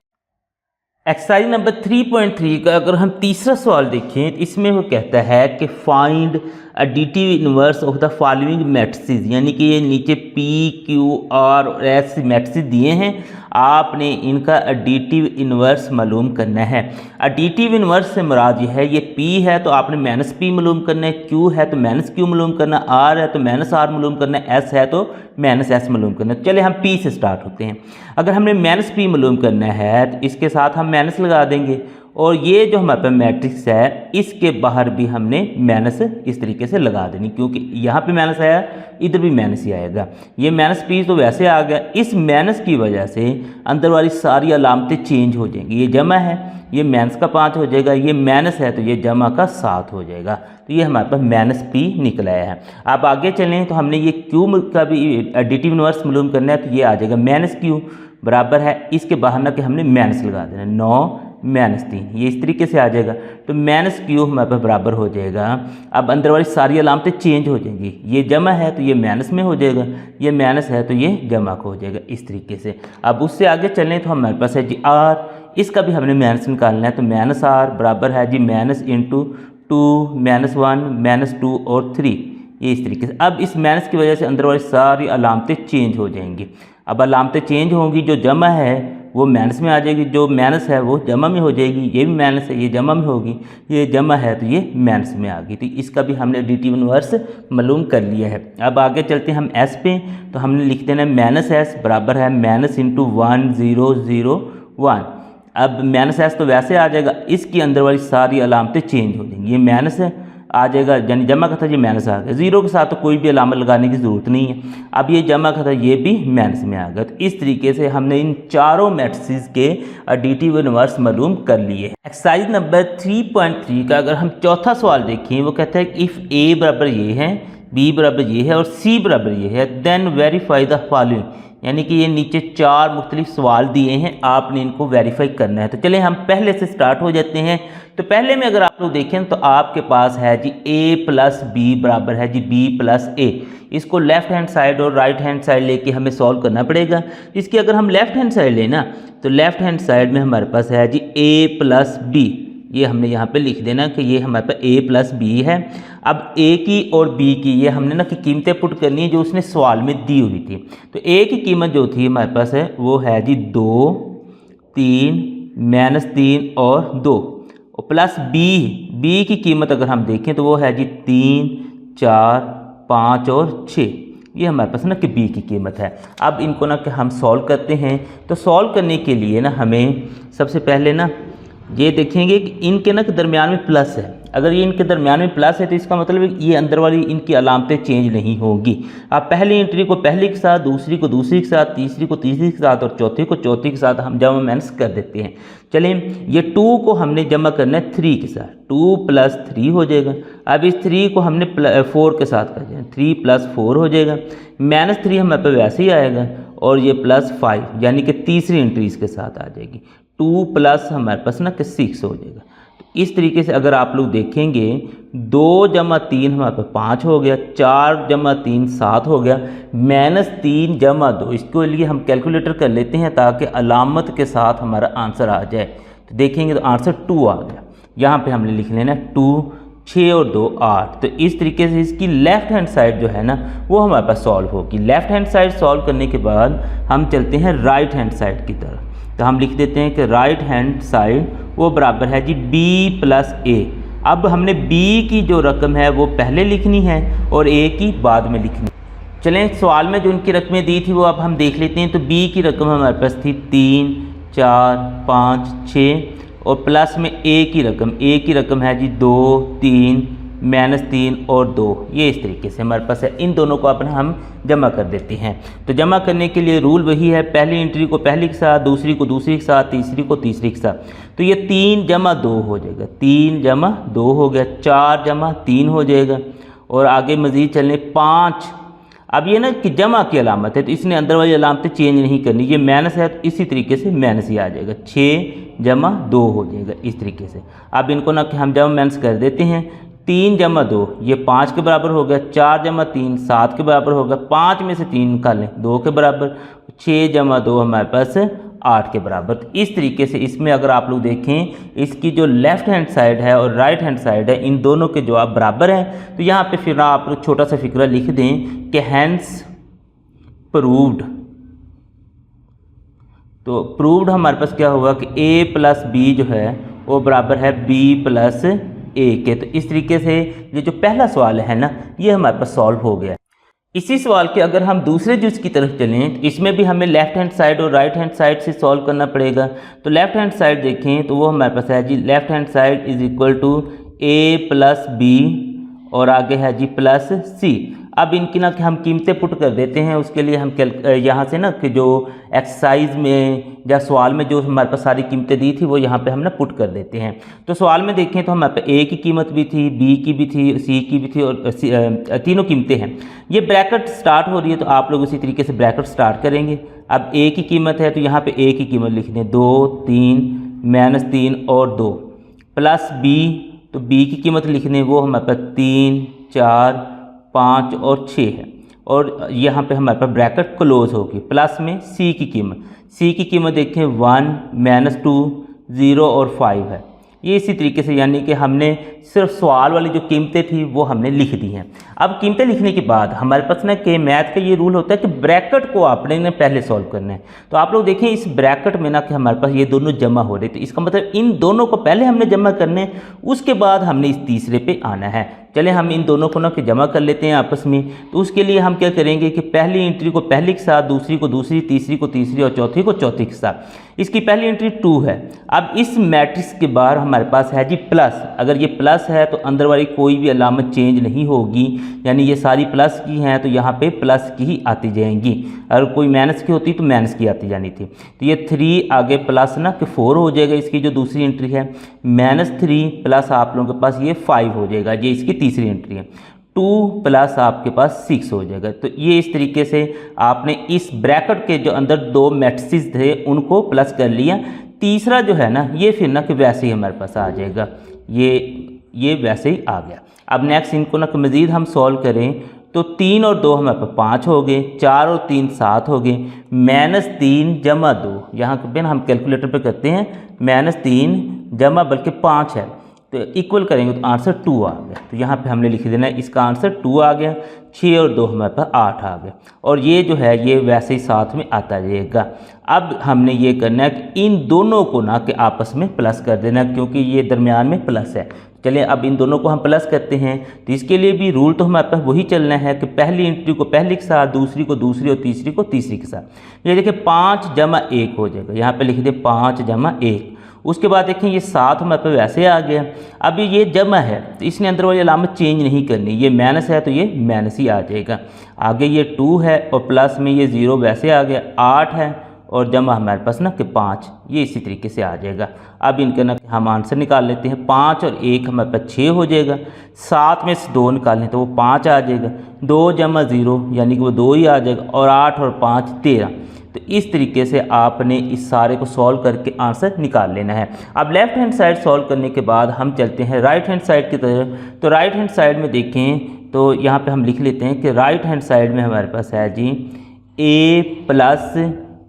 एक्सरसाइज नंबर 3.3 का अगर हम तीसरा सवाल देखें तो इसमें वो कहता है कि find additive inverse of the following matrices, यानी कि ये नीचे P Q R और S मैट्रिसेस दिए हैं। आपने इनका एडिटिव इन्वर्स मालूम करना है। एडिटिव इन्वर्स से मुराद ये है, ये P है तो आपने माइनस P मालूम करना है, Q है तो माइनस Q मालूम करना, R है तो माइनस R मालूम करना, S है तो माइनस S मालूम करना। चले हम P से स्टार्ट होते हैं। अगर हमने माइनस P मालूम करना है तो इसके साथ हम माइनस लगा देंगे, और ये जो हमारे पास मैट्रिक्स है इसके बाहर भी हमने माइनस इस तरीके से लगा देनी, क्योंकि यहाँ पे माइनस आया, इधर भी माइनस ही आएगा। ये माइनस P तो वैसे आ गया, इस माइनस की वजह से अंदर वाली सारी अलामतें चेंज हो जाएंगी। ये जमा है, ये माइनस का 5 हो जाएगा, ये माइनस है तो ये जमा का 7 हो जाएगा। तो ये हमारे पास माइनस P निकल आया है। अब आगे चलें तो हमने ये Q का भी एडिटिव इन्वर्स मालूम करना है, तो ये आ जाएगा माइनस Q बराबर है, इसके बाहर ना कि हमने माइनस लगा देना, 9 माइनस 3, ये इस तरीके से आ जाएगा। तो माइनस Q हमारे पास बराबर हो जाएगा। अब अंदर वाली सारी अलामतें चेंज हो जाएंगी, ये जमा है तो ये माइनस में हो जाएगा, ये माइनस है तो ये जमा का हो जाएगा, इस तरीके से। अब उससे आगे चलें तो हमारे पास है जी R, इसका भी हमने माइनस निकालना है, तो माइनस R बराबर है जी माइनस इंटू 2 माइनस 1 माइनस 2 और 3, ये इस तरीके से। अब इस माइनस की वजह से अंदर वाली सारी अलामतें चेंज हो जाएंगी। अब अलामतें चेंज होंगी, जो जमा है वो माइनस में आ जाएगी, जो माइनस है वो जमा में हो जाएगी, ये भी माइनस है ये जमा में होगी, ये जमा है तो ये माइनस में आ गई। तो इसका भी हमने एडिटिव इन्वर्स मालूम कर लिया है। अब आगे चलते हैं हम S पे, तो हमने लिख देना माइनस S बराबर है माइनस इंटू 1 0 0 1। अब माइनस S तो वैसे आ जाएगा, इसकी अंदर वाली सारी अलामतें चेंज हो जाएंगी, ये माइनस है आ जाएगा, यानी जमा का था ये माइनस आ गया, जीरो के साथ तो कोई भी अलामत लगाने की ज़रूरत नहीं है। अब ये जमा का था ये भी माइनस में आ गया। तो इस तरीके से हमने इन चारों मैट्रिसेस के एडिटिव इन्वर्स मालूम कर लिए। एक्सरसाइज नंबर 3.3 का अगर हम चौथा सवाल देखें, वो कहता है कि इफ़ A बराबर ये है, B बराबर ये है और C बराबर ये है, देन वेरीफाई द फॉलोइंग, यानी कि ये नीचे 4 मुख्तलिफ सवाल दिए हैं, आपने इनको वेरीफाई करना है। तो चलें हम पहले से स्टार्ट हो जाते हैं। तो पहले में अगर आप लोग देखें तो आपके पास है जी A प्लस B बराबर है जी B प्लस A। इसको लेफ्ट हैंड साइड और राइट हैंड साइड लेके हमें सॉल्व करना पड़ेगा। इसकी अगर हम लेफ्ट हैंड साइड लेना तो लेफ्ट हैंड साइड में हमारे पास है जी A प्लस B, ये हमने यहाँ पे लिख देना कि ये हमारे पास A प्लस B है। अब A की और B की ये हमने ना कि कीमतें पुट करनी है जो उसने सवाल में दी हुई थी। तो A की कीमत जो थी हमारे पास है वो है जी 2 3 माइनस 3 और 2, और प्लस B की कीमत अगर हम देखें तो वो है जी 3 4 5 और 6, ये हमारे पास ना कि B की कीमत है। अब इनको ना कि हम सॉल्व करते हैं। तो सॉल्व करने के लिए ना हमें सबसे पहले ना ये देखेंगे कि इनके ना के दरमियान में प्लस है। अगर ये इनके दरमियान में प्लस है तो इसका मतलब है ये अंदर वाली इनकी अलामतें चेंज नहीं होंगी। आप पहली एंट्री को पहली के साथ, दूसरी को दूसरी के साथ, तीसरी को तीसरी के साथ और चौथी को चौथी के साथ हम जमा माइनस कर देते हैं। चलें, ये 2 को हमने जमा करना है 3 के साथ, 2 प्लस 3 हो जाएगा। अब इस 3 को हमने 4 के साथ कर दें, 3 प्लस 4 हो जाएगा। माइनस 3 हमारे पे वैसे ही आएगा और ये प्लस 5 यानी कि तीसरी एंट्री इसके साथ आ जाएगी। 2 प्लस हमारे पास ना कि 6 हो जाएगा। तो इस तरीके से अगर आप लोग देखेंगे 2 जमा 3 हमारे पास 5 हो गया, 4 जमा 3 7 हो गया, माइनस 3 जमा 2, इसके लिए हम कैलकुलेटर कर लेते हैं ताकि अलामत के साथ हमारा आंसर आ जाए। तो देखेंगे तो आंसर 2 आ गया। यहाँ पे हमने लिख लेना 2, 6 और 2 8। तो इस तरीके से इसकी लेफ़्ट हैंड साइड जो है ना वो हमारे पास सॉल्व होगी। लेफ़्ट हैंड साइड सॉल्व करने के बाद हम चलते हैं राइट हैंड साइड की तरफ। तो हम लिख देते हैं कि राइट हैंड साइड वो बराबर है जी B प्लस A। अब हमने B की जो रकम है वो पहले लिखनी है और A की बाद में लिखनी है। चलें, सवाल में जो उनकी रकमें दी थी वो अब हम देख लेते हैं। तो B की रकम हमारे पास थी 3 4 5 6 और प्लस में A की रकम है जी 2 3 माइनस 3 और 2, ये इस तरीके से हमारे पास है। इन दोनों को अपना हम जमा कर देते हैं। तो जमा करने के लिए रूल वही है, पहली एंट्री को पहली के साथ, दूसरी को दूसरी के साथ, तीसरी को तीसरी के साथ। तो ये 3 जमा 2 हो जाएगा, 3 जमा 2 हो गया, 4 जमा 3 हो जाएगा और आगे मज़ीद चलने 5। अब ये ना कि जमा की अलामत है तो इसने अंदर वाली अलामतें चेंज नहीं करनी, ये माइनस है तो इसी तरीके से माइनस ही आ जाएगा, 6 जमा 2 हो जाएगा इस तरीके से। अब इनको ना कि हम जमा माइनस कर देते हैं। 3 जमा 2 ये 5 के बराबर हो गया, 4 जमा 3 7 के बराबर हो गया, 5 में से 3 निकालें 2 के बराबर, 6 जमा 2 हमारे पास 8 के बराबर। तो इस तरीके से इसमें अगर आप लोग देखें इसकी जो लेफ़्ट हैंड साइड है और राइट हैंड साइड है इन दोनों के जवाब बराबर हैं। तो यहाँ पे फिर आप लोग छोटा सा फिक्रा लिख दें कि हैंस प्रूव्ड तो प्रूव्ड हमारे पास क्या होगा कि a प्लस बी जो है वो बराबर है b प्लस ए के। तो इस तरीके से ये जो पहला सवाल है ना ये हमारे पास सॉल्व हो गया। इसी सवाल के अगर हम दूसरे जुज की तरफ चलें तो इसमें भी हमें लेफ्ट हैंड साइड और राइट हैंड साइड से सॉल्व करना पड़ेगा। तो लेफ्ट हैंड साइड देखें तो वो हमारे पास है जी left hand side is equal to a plus b और आगे है जी प्लस सी। अब इनकी ना कि हम कीमतें पुट कर देते हैं, उसके लिए हम यहाँ से ना कि जो एक्सरसाइज में या सवाल में जो हमारे पास सारी कीमतें दी थी वो यहाँ पे हम ना पुट कर देते हैं। तो सवाल में देखें तो हमारे पास ए की कीमत भी थी, बी की भी थी, सी की भी थी और तीनों कीमतें हैं। ये ब्रैकेट स्टार्ट हो रही है तो आप लोग उसी तरीके से ब्रैकेट स्टार्ट करेंगे। अब ए की कीमत है तो यहाँ पर ए की कीमत लिख दें 2 3 -3 और 2 प्लस बी, तो बी की कीमत लिख दें वो हमारे पास 3 4 5 और 6 है और यहाँ पे हमारे पास ब्रैकेट क्लोज होगी। प्लस में सी की कीमत देखें 1 -2 0 और 5 है। ये इसी तरीके से यानी कि हमने सिर्फ सवाल वाली जो कीमतें थी वो हमने लिख दी हैं। अब कीमतें लिखने के बाद हमारे पास ना कि मैथ का ये रूल होता है कि ब्रैकेट को आपने ना पहले सॉल्व करना है। तो आप लोग देखें इस ब्रैकेट में ना कि हमारे पास ये दोनों जमा हो रहे, तो इसका मतलब इन दोनों को पहले हमने जमा करने, उसके बाद हमने इस तीसरे पे आना है। चले हम इन दोनों को ना कि जमा कर लेते हैं आपस में। तो उसके लिए हम क्या करेंगे कि पहली एंट्री को पहली के साथ, दूसरी को दूसरी, तीसरी को तीसरी और चौथी को चौथी के साथ। इसकी पहली एंट्री 2 है। अब इस मैट्रिक्स के बाहर हमारे पास है जी प्लस। अगर ये प्लस है तो अंदर वाली कोई भी अलामत चेंज नहीं होगी, यानी ये सारी प्लस की हैं तो यहाँ पे प्लस की ही आती जाएंगी। अगर कोई माइनस की होती तो माइनस की आती जानी थी। तो ये 3 आगे प्लस ना कि 4 हो जाएगा, इसकी जो दूसरी एंट्री है -3 प्लस आप लोगों के पास ये 5 हो जाएगा, ये इसकी तीसरी एंट्री है। 2 प्लस आपके पास 6 हो जाएगा। तो ये इस तरीके से आपने इस ब्रैकेट के जो अंदर 2 मैट्रिसेस थे उनको प्लस कर लिया। तीसरा जो है ना ये फिर ना कि वैसे ही हमारे पास आ जाएगा, ये वैसे ही आ गया। अब नेक्स्ट इनको ना कि मज़ीद हम सॉल्व करें तो 3 और 2 हमारे पास 5 हो गए, 4 और 3 7 हो गए, -3 जमा 2, यहाँ पे हम कैलकुलेटर पे करते हैं -3 जमा बल्कि 5 है तो इक्वल करेंगे तो आंसर 2 आ गया। तो यहाँ पे हमने लिख देना है इसका आंसर 2 आ गया। 6 और 2 हमारे पास 8 आ गया और ये जो है ये वैसे ही साथ में आता जाएगा। अब हमने ये करना है कि इन दोनों को ना कि आपस में प्लस कर देना, क्योंकि ये दरमियान में प्लस है। चलिए अब इन दोनों को हम प्लस करते हैं। तो इसके लिए भी रूल तो हमारे पास वही चलना है कि पहली एंट्री को पहली के साथ, दूसरी को दूसरी और तीसरी को तीसरी के साथ। ये देखिए 5 जमा 1 हो जाएगा, यहाँ पे लिख दे 5 जमा 1। उसके बाद देखें ये 7 हमारे पास वैसे आ गया। अब ये जमा है तो इसने अंदर वाली अलामत चेंज नहीं करनी, ये माइनस है तो ये माइनस ही आ जाएगा। आगे ये 2 है और प्लस में ये 0 वैसे आ गया। 8 है और जमा हमारे पास ना कि 5, ये इसी तरीके से आ जाएगा। अब इनका ना हम आंसर निकाल लेते हैं। 5 और 1 हमारे पास 6 हो जाएगा। 7 में से 2 निकालें तो वो 5 आ जाएगा। 2 जमा 0 यानी कि वो 2 ही आ जाएगा और 8 और 5 13। तो इस तरीके से आपने इस सारे को सॉल्व करके आंसर निकाल लेना है। अब लेफ्ट हैंड साइड सॉल्व करने के बाद हम चलते हैं राइट हैंड साइड की तरफ। तो राइट हैंड साइड में देखें तो यहाँ पे हम लिख लेते हैं कि राइट हैंड साइड में हमारे पास है जी a plus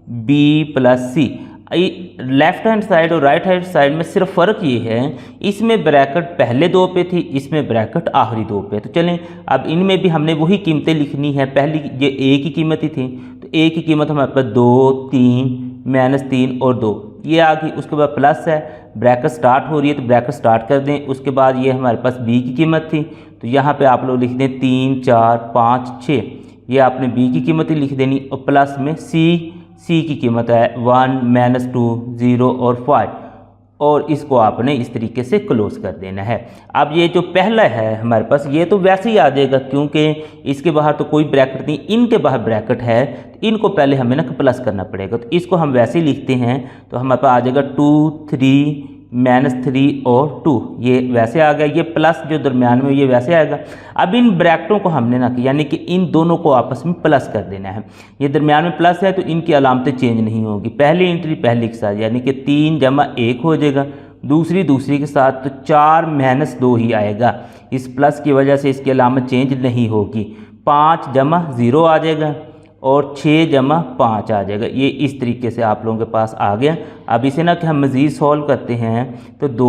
B plus C. Left hand side और राइट हैंड साइड में सिर्फ फ़र्क ये है, इसमें ब्रैकेट पहले 2 पे थी, इसमें ब्रैकेट आखिरी 2 पे। तो चलें अब इनमें भी हमने वही कीमतें लिखनी है। पहली ये a की कीमत ही थी तो a की कीमत हमारे पास 2 3 -3 और 2 ये आ गई। उसके बाद प्लस है, ब्रैकेट स्टार्ट हो रही है तो ब्रैकेट स्टार्ट कर दें। उसके बाद ये हमारे पास b की कीमत थी तो यहाँ पे आप लोग लिख दें 3 4 5 6, ये आपने b की कीमत ही लिख देनी। और प्लस में c की कीमत है 1 -2 0 और 5 और इसको आपने इस तरीके से क्लोज कर देना है। अब ये जो पहला है हमारे पास ये तो वैसे ही आ जाएगा, क्योंकि इसके बाहर तो कोई ब्रैकेट नहीं, इनके बाहर ब्रैकेट है तो इनको पहले हमें ना प्लस करना पड़ेगा। तो इसको हम वैसे ही लिखते हैं तो हमारे पास आ जाएगा 2 3 -3 और 2, ये वैसे आ गया। ये प्लस जो दरमियान में ये वैसे आएगा। अब इन ब्रैकेटों को हमने ना यानी कि इन दोनों को आपस में प्लस कर देना है। ये दरमियान में प्लस है तो इनकी अलामतें चेंज नहीं होगी। पहली एंट्री पहली के साथ यानी कि 3 जमा 1 हो जाएगा, दूसरी के साथ तो 4 -2 ही आएगा। इस प्लस की वजह से इसकी अलामत चेंज नहीं होगी। 5 जमा 0 आ जाएगा और 6 जमा 5 आ जाएगा। ये इस तरीके से आप लोगों के पास आ गया। अब इसे ना कि हम मज़ीद सॉल्व करते हैं तो 2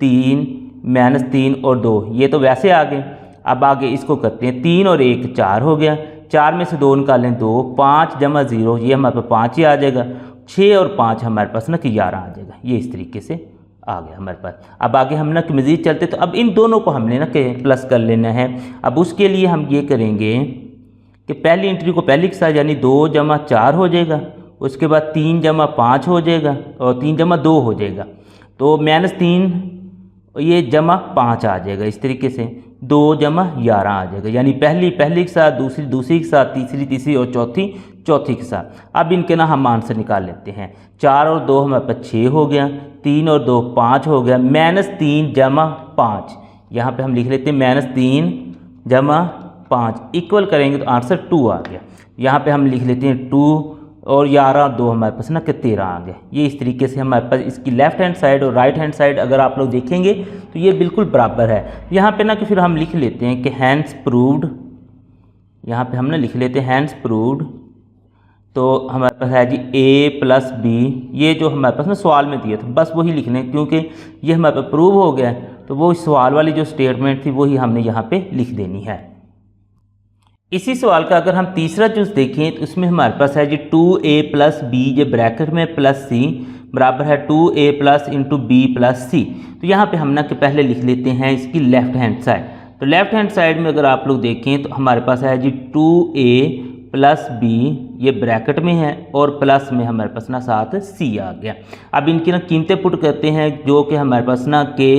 3 -3 और 2 ये तो वैसे आ गए। अब आगे इसको करते हैं 3 और 1 4 हो गया। 4 में से 2 निकालें 2, 5 जमा 0 ये हमारे पास 5 ही आ जाएगा। 6 और 5 हमारे पास ना कि 11 आ जाएगा। ये इस तरीके से आ गया हमारे पास। अब आगे हम ना कि मज़ीद चलते तो अब इन दोनों को हमने ना कि प्लस कर लेना है। अब उसके लिए हम ये करेंगे कि पहली एंट्री को पहली के साथ यानी 2 जमा 4 हो जाएगा, उसके बाद 3 जमा 5 हो जाएगा और 3 जमा 2 हो जाएगा, तो -3 ये जमा 5 आ जाएगा। इस तरीके से 2 जमा 11 आ जाएगा, यानी पहली के साथ, दूसरी के साथ, तीसरी और चौथी के साथ। अब इनके ना हम आंसर निकाल लेते हैं। 4 और 2 हमारे पास 6 हो गया, 3 और 2 5 हो गया, -3 जमा 5। यहाँ पे हम लिख लेते हैं -3 जमा 5 इक्वल करेंगे तो आंसर 2 आ गया। यहाँ पे हम लिख लेते हैं 2 और 11 2 हमारे पास ना कि 13 आ गए। ये इस तरीके से हमारे पास इसकी लेफ़्ट हैंड साइड और राइट हैंड साइड अगर आप लोग देखेंगे तो ये बिल्कुल बराबर है। यहाँ पे ना कि फिर हम लिख लेते हैं कि हैंस प्रूव्ड, यहाँ पे हम ना लिख लेते हैं हैंस प्रूव्ड, तो हमारे पास है जी A + B, ये जो हमारे पास ना सवाल में दिया था बस वही लिखना है, क्योंकि ये हमारे पास प्रूव हो गया तो वो सवाल वाली जो स्टेटमेंट थी वही हमने यहाँ पे लिख देनी है। इसी सवाल का अगर हम तीसरा चूज देखें तो उसमें हमारे पास है जी 2A + B, ये ब्रैकेट में +C बराबर है 2A + B + C। तो यहाँ पे हम ना कि पहले लिख लेते हैं इसकी लेफ़्ट हैंड साइड। तो लेफ़्ट हैंड साइड में अगर आप लोग देखें तो हमारे पास है जी 2A + B, ये ब्रैकेट में है और प्लस में हमारे पास ना साथ C आ गया। अब इनकी ना कीमतें पुट करते हैं जो कि हमारे पास ना कि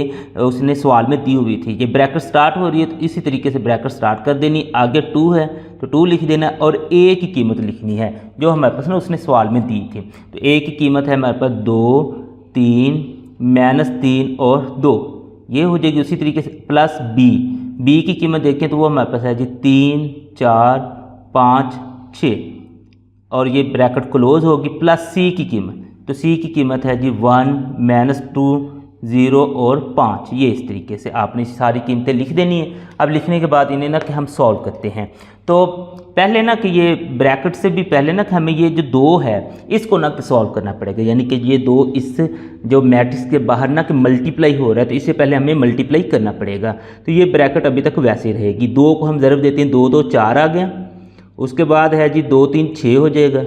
उसने सवाल में दी हुई थी। ये ब्रैकेट स्टार्ट हो रही है तो इसी तरीके से ब्रैकेट स्टार्ट कर देनी, आगे 2 है तो 2 लिख देना और A की कीमत लिखनी है जो हमारे पास ना उसने सवाल में दी थी। तो A की कीमत है हमारे पास 2 3 -3 और 2, ये हो जाएगी। उसी तरीके से प्लस B की कीमत देखें तो वो हमारे पास है जी 3 4 5 6 और ये ब्रैकेट क्लोज होगी, प्लस C की कीमत, तो C की कीमत है जी 1 -2 0 और 5। ये इस तरीके से आपने सारी कीमतें लिख देनी है। अब लिखने के बाद इन्हें ना कि हम सॉल्व करते हैं। तो पहले ना कि ये ब्रैकेट से भी पहले ना कि हमें ये जो 2 है इसको ना कि सॉल्व करना पड़ेगा, यानी कि ये 2 इस जो मैट्रिक्स के बाहर ना कि मल्टीप्लाई हो रहा है तो इससे पहले हमें मल्टीप्लाई करना पड़ेगा। तो ये ब्रैकेट अभी तक वैसे रहेगी। 2 को हम ज़रूर देते हैं, 2 2 4 आ गया, उसके बाद है जी 2 3 6 हो जाएगा,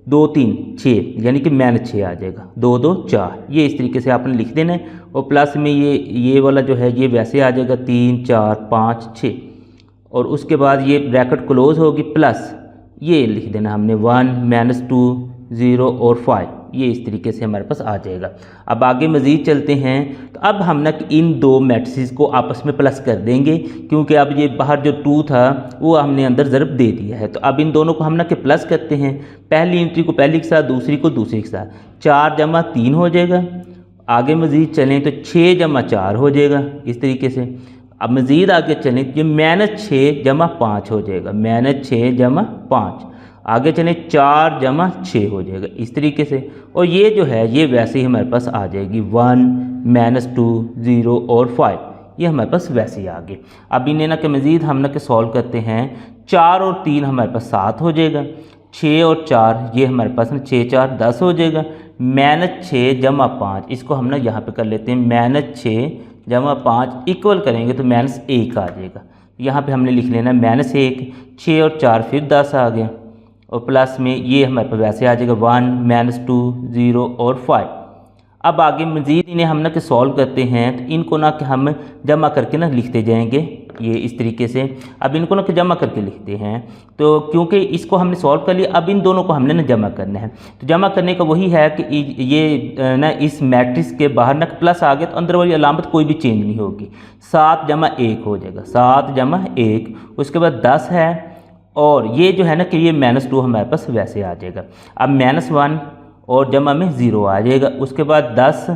2 3 6 यानी कि -6 आ जाएगा, 2 2 4। ये इस तरीके से आपने लिख देना है और प्लस में ये वाला जो है ये वैसे आ जाएगा 3 4 5 6 और उसके बाद ये ब्रैकेट क्लोज होगी, प्लस ये लिख देना हमने 1 -2 0 और 5। ये इस तरीके से हमारे पास आ जाएगा। अब आगे मज़ीद चलते हैं तो अब हम ना इन 2 मैट्रिसेस को आपस में प्लस कर देंगे, क्योंकि अब ये बाहर जो 2 था वो हमने अंदर ज़रब दे दिया है। तो अब इन दोनों को हम ना कि प्लस करते हैं। पहली एंट्री को पहली के साथ, दूसरी को दूसरी के साथ, 4 जमा 3 हो जाएगा। आगे मज़ीद चलें तो 6 जमा 4 हो जाएगा इस तरीके से। अब मज़ीद आगे चलें ये -6 जमा 5 हो जाएगा, -6 जमा 5। आगे चलें 4 जमा 6 हो जाएगा इस तरीके से। और ये जो है ये वैसे ही हमारे पास आ जाएगी 1 -2 0 और 5। ये हमारे पास वैसे ही आ गए। अब इन्हें ना कि मज़ीद हम ना कि सॉल्व करते हैं। 4 और 3 हमारे पास 7 हो जाएगा, 6 और 4 ये हमारे पास ना 6 4 10 हो जाएगा, -6 जमा 5 इसको हम ना यहाँ पे कर लेते हैं, -6 जमा 5 इक्वल करेंगे तो -1 आ जाएगा। यहाँ पे हमने लिख लेना -1, 6 और 4 फिर 10 आ गया और प्लस में ये हमारे पास वैसे आ जाएगा 1 -2 0 और 5। अब आगे मज़ीद इन्हें हम ना कि सॉल्व करते हैं तो इनको ना कि हम जमा करके ना लिखते जाएंगे ये इस तरीके से। अब इनको ना कि जमा करके लिखते हैं तो क्योंकि इसको हमने सॉल्व कर लिया, अब इन दोनों को हमने ना जमा करना है। तो जमा करने का वही है कि ये ना इस मैट्रिक्स के बाहर ना प्लस आ गया तो अंदर वाली अलामत कोई भी चेंज नहीं होगी। 7 जमा 1 हो जाएगा, 7 जमा 1, उसके बाद 10 है और ये जो है ना कि ये -2 हमारे पास वैसे आ जाएगा। अब -1 और जमा में 0 आ जाएगा, उसके बाद 10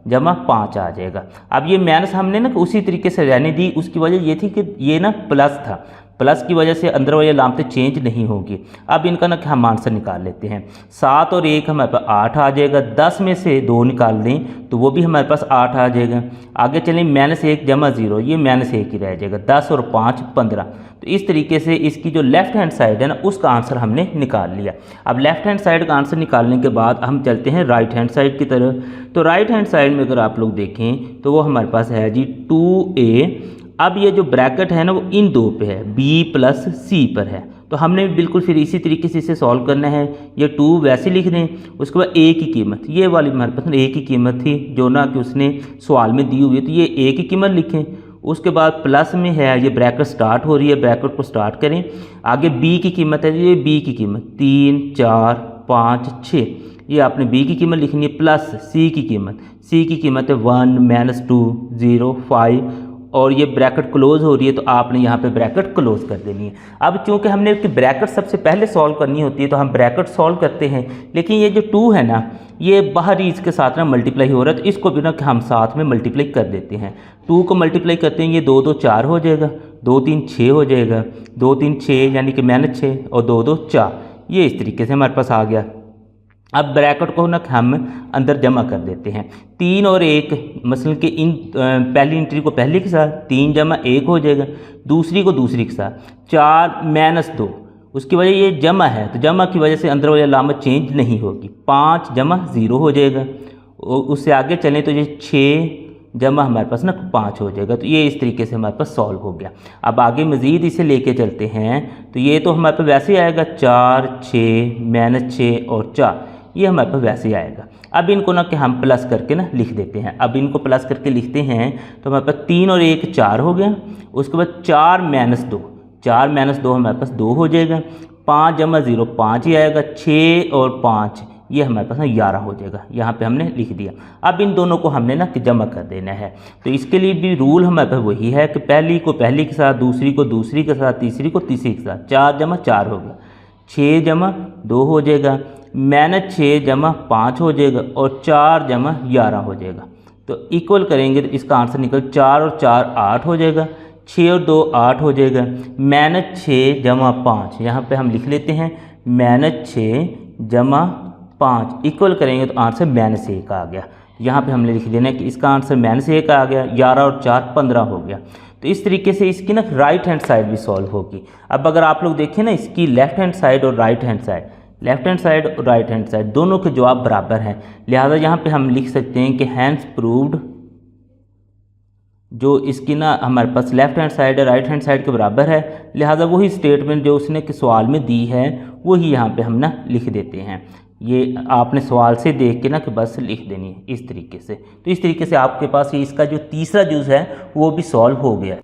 जमा 5 आ जाएगा। अब ये माइनस हमने ना उसी तरीके से रहने दी, उसकी वजह ये थी कि ये ना प्लस था, प्लस की वजह से अंदर वाली अलामतें चेंज नहीं होगी। अब इनका ना हम आंसर निकाल लेते हैं। 7 और 1 हमारे पास 8 आ जाएगा, 10 में से 2 निकाल दें तो वो भी हमारे पास 8 आ जाएगा। आगे चलें -1 जमा 0, ये -1 ही रह जाएगा, 10 और 5 15। तो इस तरीके से इसकी जो लेफ़्ट हैंड साइड है ना उसका आंसर हमने निकाल लिया। अब लेफ़्ट हैंड साइड का आंसर निकालने के बाद हम चलते हैं राइट हैंड साइड की तरफ। तो राइट हैंड साइड में अगर आप लोग देखें तो वो हमारे पास है जी 2a अब ये जो ब्रैकेट है ना वो इन दो पे है, बी प्लस सी पर है। तो हमने बिल्कुल फिर इसी तरीके से इसे सॉल्व करना है। ये 2 वैसे लिख दें, उसके बाद ए की कीमत, ये वाली हमारे पास ए की कीमत थी जो ना कि उसने सवाल में दी हुई है, तो ये ए की कीमत लिखें। उसके बाद प्लस में है, ये ब्रैकेट स्टार्ट हो रही है, ब्रैकेट को स्टार्ट करें। आगे बी की कीमत है, ये बी की कीमत 3 4 5 6, ये आपने बी की कीमत लिखनी है, प्लस सी की कीमत, सी की कीमत है 1 -2 0 5, और ये ब्रैकेट क्लोज हो रही है तो आपने यहाँ पे ब्रैकेट क्लोज कर देनी है। अब चूंकि हमने कि ब्रैकेट सबसे पहले सॉल्व करनी होती है तो हम ब्रैकेट सॉल्व करते हैं, लेकिन ये जो 2 है ना ये बाहरी इसके साथ ना मल्टीप्लाई हो रहा है, तो इसको भी ना कि हम साथ में मल्टीप्लाई कर देते हैं। 2 को मल्टीप्लाई करते हैं, ये 2 2 4 हो जाएगा, 2 3 6 हो जाएगा, 2 3 6 यानी कि -6 और 2 2 4, ये इस तरीके से हमारे पास आ गया। अब ब्रैकेट को ना हम अंदर जमा कर देते हैं। 3 और 1 मसलन कि इन पहली एंट्री को पहले के साथ 3 जमा 1 हो जाएगा, दूसरी को दूसरी के साथ 4 -2, उसकी वजह ये जमा है तो जमा की वजह से अंदर वाली अलामत चेंज नहीं होगी, 5 जमा 0 हो जाएगा। उससे आगे चलें तो ये 6 जमा हमारे पास ना 5 हो जाएगा। तो ये इस तरीके से हमारे पास सॉल्व हो गया। अब आगे मज़ीद इसे लेके चलते हैं तो ये तो हमारे पास वैसे ही आएगा 4 6 -6 और 4, ये हमारे पास वैसे ही आएगा। अब इनको ना कि हम प्लस करके ना लिख देते हैं। अब इनको प्लस करके लिखते हैं तो हमारे पास 3 और 1 4 हो गया, उसके बाद 4 -2, 4 -2 हमारे पास 2 हो जाएगा, 5 जमा 0 5 ही आएगा, 6 और 5 ये हमारे पास ना 11 हो जाएगा। यहाँ पे हमने लिख दिया। अब इन दोनों को हमने ना कि जमा कर देना है, तो इसके लिए भी रूल हमारे पास वही है कि पहली को पहली के साथ, दूसरी को दूसरी के साथ, तीसरी को तीसरी के साथ, 4 जमा 4 हो गया, 6 जमा 2 हो जाएगा, -6 जमा 5 हो जाएगा और 4 जमा 11 हो जाएगा। तो इक्वल करेंगे तो इसका आंसर निकल 4 और 4 8 हो जाएगा, 6 और 2 8 हो जाएगा, -6 जमा 5 यहाँ पे हम लिख लेते हैं, -6 जमा 5 इक्वल करेंगे तो आंसर -1 आ गया। यहाँ पे हमने लिख देना है कि इसका आंसर -1 आ गया, 11 और 4 15 हो गया। तो इस तरीके से इसकी ना राइट हैंड साइड भी सॉल्व होगी। अब अगर आप लोग देखें ना इसकी लेफ्ट हैंड साइड और right hand side, left hand side और राइट हैंड साइड दोनों के जवाब बराबर हैं, लिहाजा यहाँ पे हम लिख सकते हैं कि हैंस प्रूव्ड, जो इसकी ना हमारे पास लेफ्ट हैंड साइड और राइट हैंड साइड के बराबर है, लिहाजा वही स्टेटमेंट जो उसने के सवाल में दी है वही यहाँ पे हम ना लिख देते हैं। ये आपने सवाल से देख के ना कि बस लिख देनी है इस तरीके से। तो इस तरीके से आपके पास ये इसका जो तीसरा जुज़ है वो भी सॉल्व हो गया।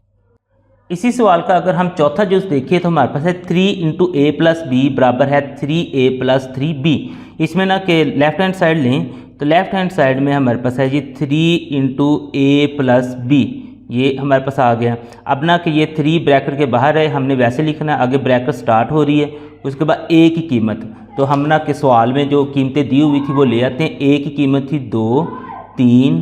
इसी सवाल का अगर हम चौथा जुज़ देखिए तो हमारे पास है 3 × a + b बराबर है 3a + 3b। इसमें ना कि लेफ्ट हैंड साइड लें तो लेफ्ट हैंड साइड में हमारे पास है जी 3 × a + b, ये हमारे पास आ गया। अब ना कि ये 3 ब्रैकेट के बाहर है, हमने वैसे लिखना है, आगे ब्रैकेट स्टार्ट हो रही है, उसके बाद a की कीमत, तो हम ना के सवाल में जो कीमतें दी हुई थी वो ले आते हैं। a की कीमत थी 2 3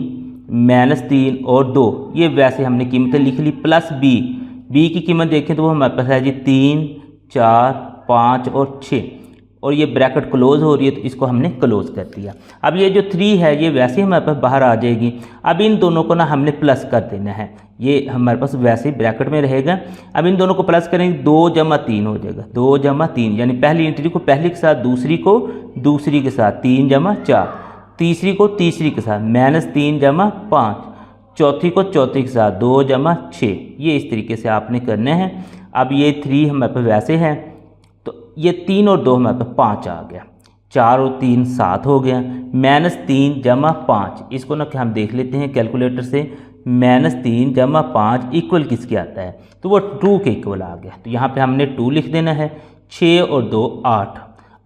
-3 और 2, ये वैसे हमने कीमतें लिख ली, प्लस b की कीमत देखें तो वो हमारे पास है जी 3 4 5 और 6, और ये ब्रैकेट क्लोज हो रही है तो इसको हमने क्लोज कर दिया। अब ये जो 3 है ये वैसे ही हमारे पास बाहर आ जाएगी। अब इन दोनों को ना हमने प्लस कर देना है, ये हमारे पास वैसे ही ब्रैकेट में रहेगा। अब इन दोनों को प्लस करेंगे, 2 जमा 3 हो जाएगा, 2 जमा 3 यानी पहली एंट्री को पहली के साथ, दूसरी को दूसरी के साथ, 3 जमा 4, तीसरी को तीसरी के साथ, -3 जमा 5, चौथी को चौथी के साथ, 2 जमा 6, ये इस तरीके से आपने करना है। अब ये 3 हमारे पास वैसे है तो ये 3 और 2 हमारे पास 5 आ गया, 4 और 3 7 हो गया, -3 जमा 5, इसको ना कि हम देख लेते हैं कैलकुलेटर से, -3 जमा 5 इक्वल किसके आता है, तो वो 2 के इक्वल आ गया। तो यहाँ पे हमने 2 लिख देना है, 6 और 2 8।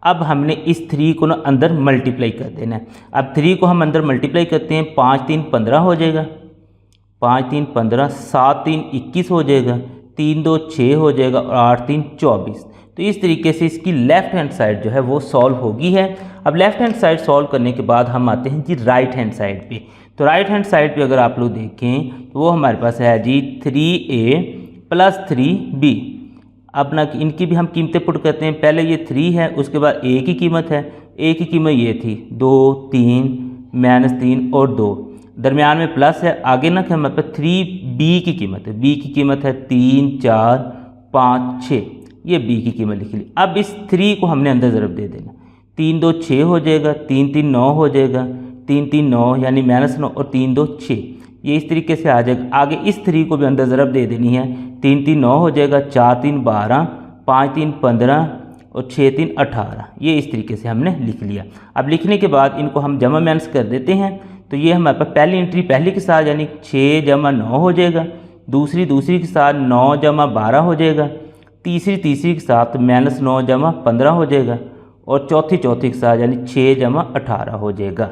अब हमने इस 3 को ना अंदर मल्टीप्लाई कर देना है। अब 3 को हम अंदर मल्टीप्लाई करते हैं, 5 3 15 हो जाएगा, 5 3 15, 7 3 21 हो जाएगा, 3 2 6 हो जाएगा और 8 3 24। तो इस तरीके से इसकी लेफ़्ट हैंड साइड जो है वो सॉल्व होगी है। अब लेफ़्ट हैंड साइड सॉल्व करने के बाद हम आते हैं जी राइट हैंड साइड पे। तो राइट हैंड साइड पे अगर आप लोग देखें तो वो हमारे पास है जी 3a + 3b। अब ना इनकी भी हम कीमतें पुट करते हैं, पहले ये 3 है, उसके बाद a की कीमत है, a की कीमत ये थी 2 3 -3 और 2, दरमियान में प्लस है, आगे ना कि हमारे पास 3b की कीमत है, b की कीमत है 3 4 5 6, ये b की कीमत लिख ली। अब इस 3 को हमने अंदर ज़रब दे देना, 3 2 6 हो जाएगा, 3 3 9 हो जाएगा, 3 3 9 यानी -9 और 3 2 6, ये इस तरीके से आ जाएगा। आगे इस 3 को भी अंदर ज़रब दे देनी है। 3 3 9 हो जाएगा, 4 3 12, 5 3 15 और 6 3 18। ये इस तरीके से हमने लिख लिया। अब लिखने के बाद इनको हम जमा माइनस कर देते हैं। तो ये हमारे पास पहली एंट्री पहले के साथ यानी 6 जमा 9 हो जाएगा, दूसरी के साथ 9 जमा 12 हो जाएगा, तीसरी के साथ -9 जमा 15 हो जाएगा और चौथी के साथ यानी 6 जमा 18 हो जाएगा।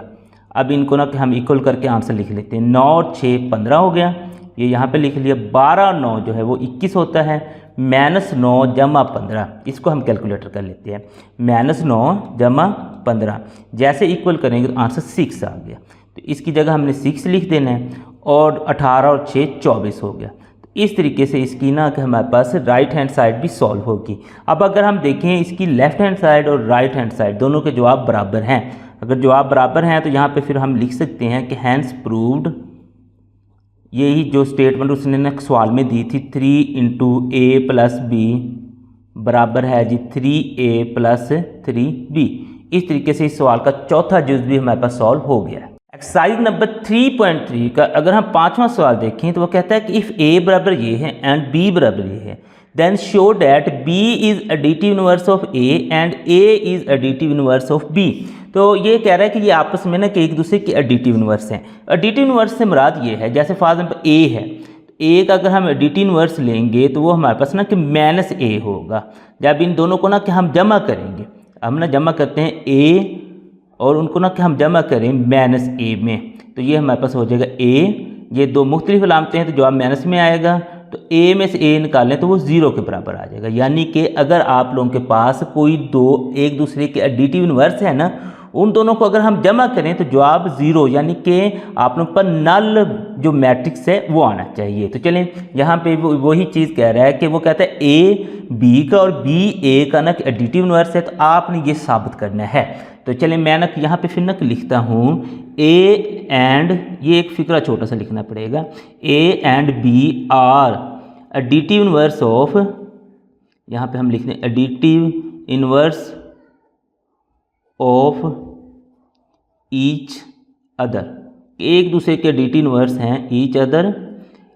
अब इनको ना कि हम इक्वल करके आंसर लिख लेते हैं। 9 और 6 15 हो गया, ये यहाँ पे लिख लिया। 12 और 9 जो है वो 21 होता है, -9 जमा 15 इसको हम कैलकुलेटर कर लेते हैं। -9 जमा 15 जैसे इक्वल करेंगे तो आंसर 6 आ गया। तो इसकी जगह हमने 6 लिख देना है और 18 और 6 24 हो गया। इस तरीके से इसकी ना कि हमारे पास राइट हैंड साइड भी सॉल्व होगी। अब अगर हम देखें इसकी लेफ़्ट हैंड साइड और राइट हैंड साइड दोनों के जवाब बराबर हैं। अगर जवाब बराबर हैं तो यहाँ पे फिर हम लिख सकते हैं कि हैंस प्रूव्ड, यही जो स्टेटमेंट उसने ना सवाल में दी थी 3 × A + B बराबर है जी 3A + 3B। इस तरीके से इस सवाल का चौथा जुज़ भी हमारे पास सॉल्व हो गया है। एक्सरसाइज नंबर 3.3 का अगर हम 5वां सवाल देखें तो वो कहता है कि इफ़ A बराबर ये है एंड B बराबर ये है, then show that B is additive inverse of A and A is additive inverse of B। तो ये कह रहा है कि ये आपस में ना कि एक दूसरे के एडिटिव इनवर्स हैं। एडिटिव इनवर्स से मुराद ये है, जैसे फॉर एग्जाम्पल A है, A का अगर हम एडिटिव इनवर्स लेंगे तो वो हमारे पास ना कि -A होगा। जब इन दोनों को ना कि हम जमा करेंगे, हम ना जमा करते हैं A और उनको ना कि हम जमा करें -A में, तो ये हमारे पास हो जाएगा A। ये दो मुख्तलिफ अलामतें हैं तो जवाब माइनस में आएगा। तो A में से A निकालें तो वो 0 के बराबर आ जाएगा। यानी कि अगर आप लोगों के पास कोई दो एक दूसरे के एडिटिव इनवर्स है ना, उन दोनों को अगर हम जमा करें तो जवाब 0 यानी कि आप लोगों पर नल जो मैट्रिक्स है वो आना चाहिए। तो चलें यहाँ पे वही चीज़ कह रहा है कि वो कहता है A B का और B A का ना एडिटिव इनवर्स है, तो आपने ये साबित करना है। तो चलें मैं ना यहाँ पे फिर ना लिखता हूँ A एंड, ये एक फिक्रा छोटा सा लिखना पड़ेगा, A and B are additive inverse of, यहाँ पे हम लिख दें additive inverse of each other, एक दूसरे के एडिटिव इनवर्स हैं each other.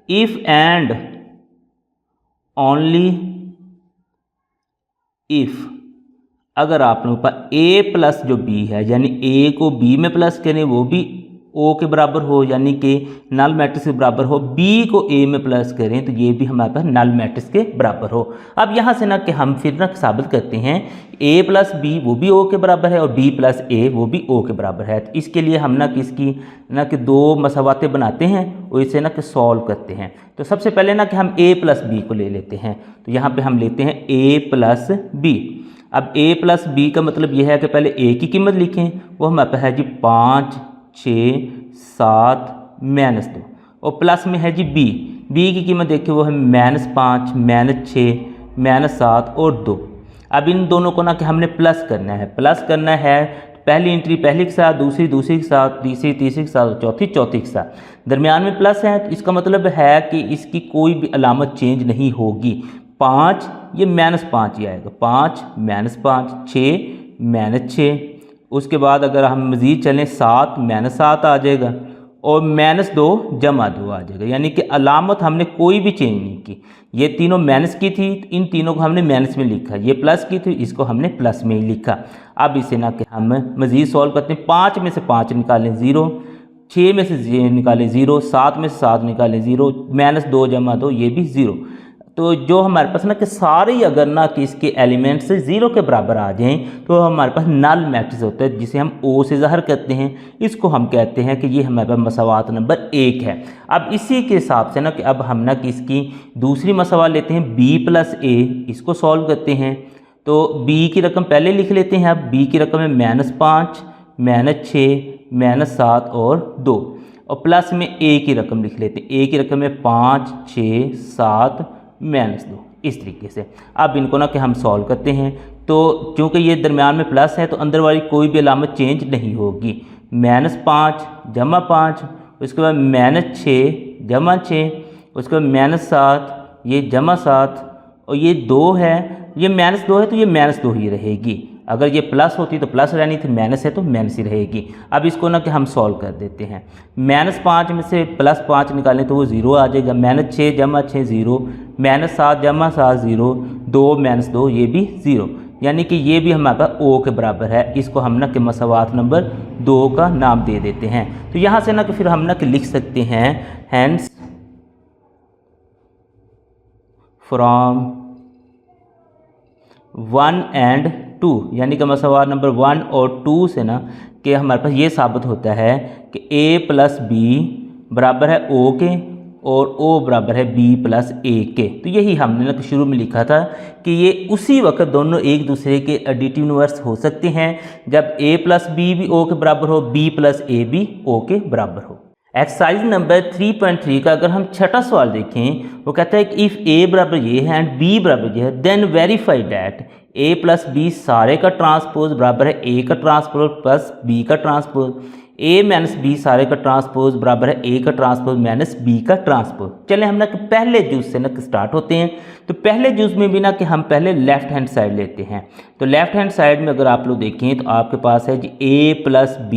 If and only if, अगर आप लोगों पर A प्लस जो B है यानी A को B में प्लस करें वो भी O के बराबर हो यानी कि नल मैट्रिक्स के बराबर हो, B को A में प्लस करें तो ये भी हमारे पास नल मैट्रिक्स के बराबर हो। अब यहाँ से ना कि हम फिर ना साबित करते हैं A प्लस B वो भी O के बराबर है और B प्लस A वो भी O के बराबर है। तो इसके लिए हम ना कि इसकी ना कि दो मसावातें बनाते हैं और इसे ना कि सॉल्व करते हैं। तो सबसे पहले ना कि हम A प्लस B को ले लेते हैं। तो यहाँ पर हम लेते हैं A प्लस B। अब A प्लस B का मतलब यह है कि पहले A की कीमत लिखें, वो हमारे पास है जी 5 6 7 -2 और प्लस में है जी B की कीमत देखिए वो है -5 -6 -7 और 2। अब इन दोनों को ना कि हमने प्लस करना है। पहली एंट्री पहली के साथ, दूसरी के साथ, तीसरी के साथ, चौथी के साथ, दरमियान में प्लस है। तो इसका मतलब है कि इसकी कोई भी अलामत चेंज नहीं होगी। 5 ये -5 ही आएगा, 5 -5 6 -6। उसके बाद अगर हम मज़ीद चलें 7 -7 आ जाएगा और -2 जमा 2 आ जाएगा। यानी कि अलामत हमने कोई भी चेंज नहीं की। ये तीनों माइनस की थी, इन तीनों को हमने माइनस में लिखा। ये प्लस की थी, इसको हमने प्लस में ही लिखा। अब इसे ना कि हम मज़ीद सॉल्व करते हैं। 5 में से 5 निकालें 0, 6 में से निकालें 0, 7 में से 7 निकालें 0, -2 जमा 2 ये भी 0। तो जो हमारे पास ना कि सारे ही अगर ना कि इसके एलिमेंट्स 0 के बराबर आ जाएं तो हमारे पास नल मैट्रिक्स होता है जिसे हम O से ज़ाहिर करते हैं। इसको हम कहते हैं कि ये हमारे पास मसावात नंबर 1 है। अब इसी के हिसाब से ना कि अब हम ना कि इसकी दूसरी मसावा लेते हैं B प्लस A, इसको सॉल्व करते हैं। तो B की रकम पहले लिख लेते हैं। अब B की रकम है -5 -6 -7 और 2 और प्लस में A की रकम लिख लेते हैं। A की रकम है 5 6 7 -2 इस तरीके से। अब इनको ना कि हम सॉल्व करते हैं। तो चूँकि ये दरमियान में प्लस है तो अंदर वाली कोई भी अलामत चेंज नहीं होगी। -5 जमा 5, उसके बाद -6 जमा 6, उसके बाद -7 ये जमा 7 और ये 2 है, ये -2 है तो ये -2 ही रहेगी। अगर ये प्लस होती तो प्लस रहनी थी, माइनस है तो माइनस ही रहेगी। अब इसको ना कि हम सॉल्व कर देते हैं। -5 में से +5 निकालें तो वो 0 आ जाएगा। -6 जमा 6 0, -7 जमा 7 0, 2 - 2 ये भी 0, यानी कि ये भी हमारे पास O के बराबर है। इसको हम ना कि मसवात नंबर 2 का नाम दे देते हैं। तो यहाँ से ना कि फिर हम ना कि लिख सकते हैं हैंस फ्रॉम 1 और 2, यानी कि मसवार नंबर 1 और 2 से ना कि हमारे पास ये साबित होता है कि A + B बराबर है O के और O बराबर है B + A के। तो यही हमने ना शुरू में लिखा था कि ये उसी वक्त दोनों एक दूसरे के एडिटिव इन्वर्स हो सकते हैं जब A + B भी O के बराबर हो, B + A भी O के बराबर हो। एक्सरसाइज नंबर 3.3 का अगर हम छठा सवाल देखें, वो कहता है कि इफ़ A बराबर ये है एंड B बराबर ये है, then verify that A + B सारे का ट्रांसपोज बराबर है A का ट्रांसपोज प्लस B का ट्रांसपोज, A - B सारे का ट्रांसपोज बराबर है A का ट्रांसपोज माइनस B का ट्रांसपोज। चले हम ना कि पहले जूस से ना स्टार्ट होते हैं। तो पहले जूस में भी ना कि हम पहले लेफ्ट हैंड साइड लेते हैं। तो लेफ्ट हैंड साइड में अगर आप लोग देखें तो आपके पास है जी A + B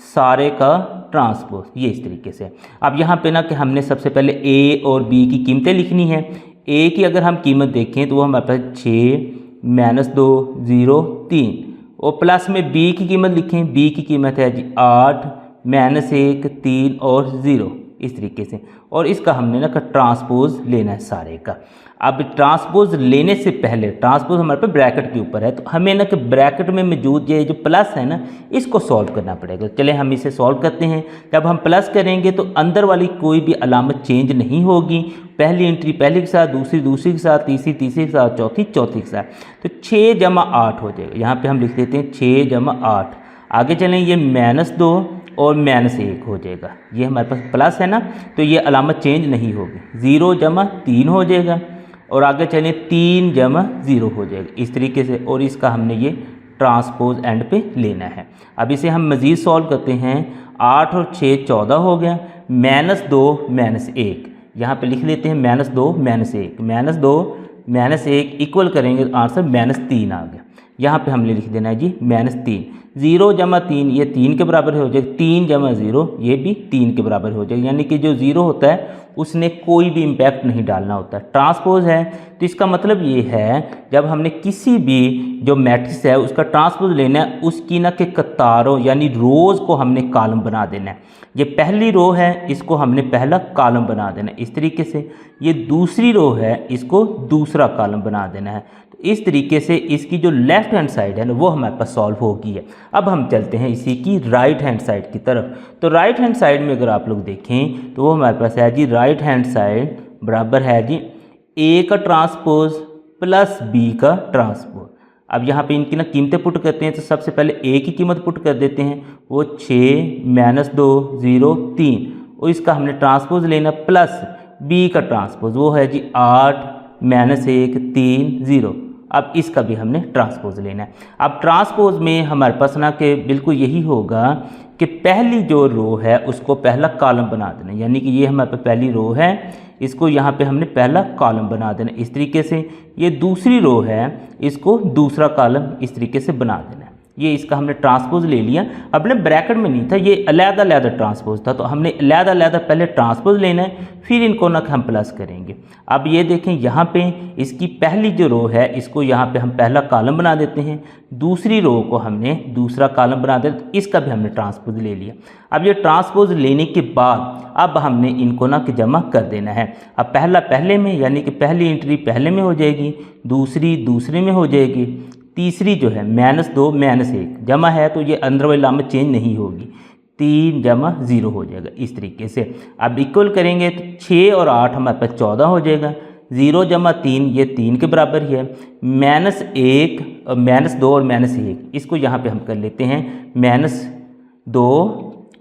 सारे का ट्रांसपोज, ये इस तरीके से। अब यहाँ पे ना कि हमने सबसे पहले A और B की कीमतें लिखनी है। A की अगर हम कीमत देखें तो वो हमारे पास 6 - 2 0 3, और प्लस में B की कीमत लिखें। B की कीमत है जी 8 -1 3 और 0, इस तरीके से। और इसका हमने ना ट्रांसपोज लेना है सारे का। अब ट्रांसपोज लेने से पहले, ट्रांसपोज हमारे पे ब्रैकेट के ऊपर है, तो हमें ना कि ब्रैकेट में मौजूद ये जो प्लस है ना, इसको सॉल्व करना पड़ेगा। चले हम इसे सॉल्व करते हैं। जब हम प्लस करेंगे तो अंदर वाली कोई भी अलामत चेंज नहीं होगी। पहली एंट्री पहले के साथ, दूसरी दूसरी के साथ, तीसरी तीसरी के साथ, चौथी चौथी के साथ। तो 6 जमा 8 हो जाएगा। यहाँ पे हम लिख देते हैं 6 जमा 8। आगे चलें, ये -2 और -1 हो जाएगा। ये हमारे पास प्लस है ना, तो ये अलामत चेंज नहीं होगी। 0 जमा 3 हो जाएगा, और आगे चलें 3 जमा 0 हो जाएगा, इस तरीके से। और इसका हमने ये ट्रांसपोज एंड पे लेना है। अब इसे हम मज़ीद सॉल्व करते हैं। 8 और 6 14 हो गया, -2 -1 यहाँ पे लिख लेते हैं। -2 -1, -2 -1 इक्वल करेंगे तो आंसर -3 आ गया। यहाँ पे हमने लिख देना है जी -3। 0 जमा 3 ये 3 के बराबर हो जाएगा। 3 जमा 0 ये भी 3 के बराबर हो जाएगा, यानी कि जो 0 होता है उसने कोई भी इम्पैक्ट नहीं डालना होता है। ट्रांसपोज है तो इसका मतलब ये है जब हमने किसी भी जो मैट्रिक्स है उसका ट्रांसपोज लेना है, उसकी ना कि कतारों यानी रोज़ को हमने कॉलम बना देना है। ये पहली रो है, इसको हमने पहला कॉलम बना देना है इस तरीके से। ये दूसरी रो है, इसको दूसरा कॉलम बना देना है। तो इस तरीके से इसकी जो लेफ़्ट हैंड साइड है ना वो हमारे पास सॉल्व होगी है। अब हम चलते हैं इसी की राइट हैंड साइड की तरफ। तो राइट हैंड साइड में अगर आप लोग देखें तो वो हमारे पास है जी राइट हैंड साइड बराबर है जी A का ट्रांसपोज प्लस B का ट्रांसपोज। अब यहाँ पे इनकी ना कीमतें पुट करते हैं। तो सबसे पहले A की कीमत पुट कर देते हैं, वो 6 - 2 0 3, और इसका हमने ट्रांसपोज लेना प्लस B का ट्रांसपोज, वो है जी 8 -1 3 0। अब इसका भी हमने ट्रांसपोज लेना है। अब ट्रांसपोज में हमारे पास ना कि बिल्कुल यही होगा कि पहली जो रो है उसको पहला कॉलम बना देना, यानी कि ये हमारे पास पहली रो है, इसको यहाँ पे हमने पहला कॉलम बना देना इस तरीके से। ये दूसरी रो है, इसको दूसरा कॉलम इस तरीके से बना देना है। ये इसका हमने ट्रांसपोज ले लिया। अपने ब्रैकेट में नहीं था, ये अलग-अलग ट्रांसपोज था, तो हमने अलग-अलग पहले ट्रांसपोज लेना है, फिर इनको ना हम प्लस करेंगे। अब ये देखें यहाँ पे इसकी पहली जो रो है इसको यहाँ पे हम पहला कॉलम बना देते हैं, दूसरी रो को हमने दूसरा कॉलम बना देते, इसका भी हमने ट्रांसपोज ले लिया। अब ये ट्रांसपोज लेने के बाद अब हमने इनको ना कि जमा कर देना है। अब पहला पहले में, यानी कि पहली एंट्री पहले में हो जाएगी, दूसरी दूसरे में हो जाएगी, तीसरी जो है -2 -1 जमा है, तो ये अंदर वाली लामत चेंज नहीं होगी। 3 जमा 0 हो जाएगा इस तरीके से। अब इक्वल करेंगे तो 6 और 8 हमारे पास 14 हो जाएगा। 0 जमा 3 ये 3 के बराबर ही है। -1 -2 और -1 इसको यहाँ पे हम कर लेते हैं -2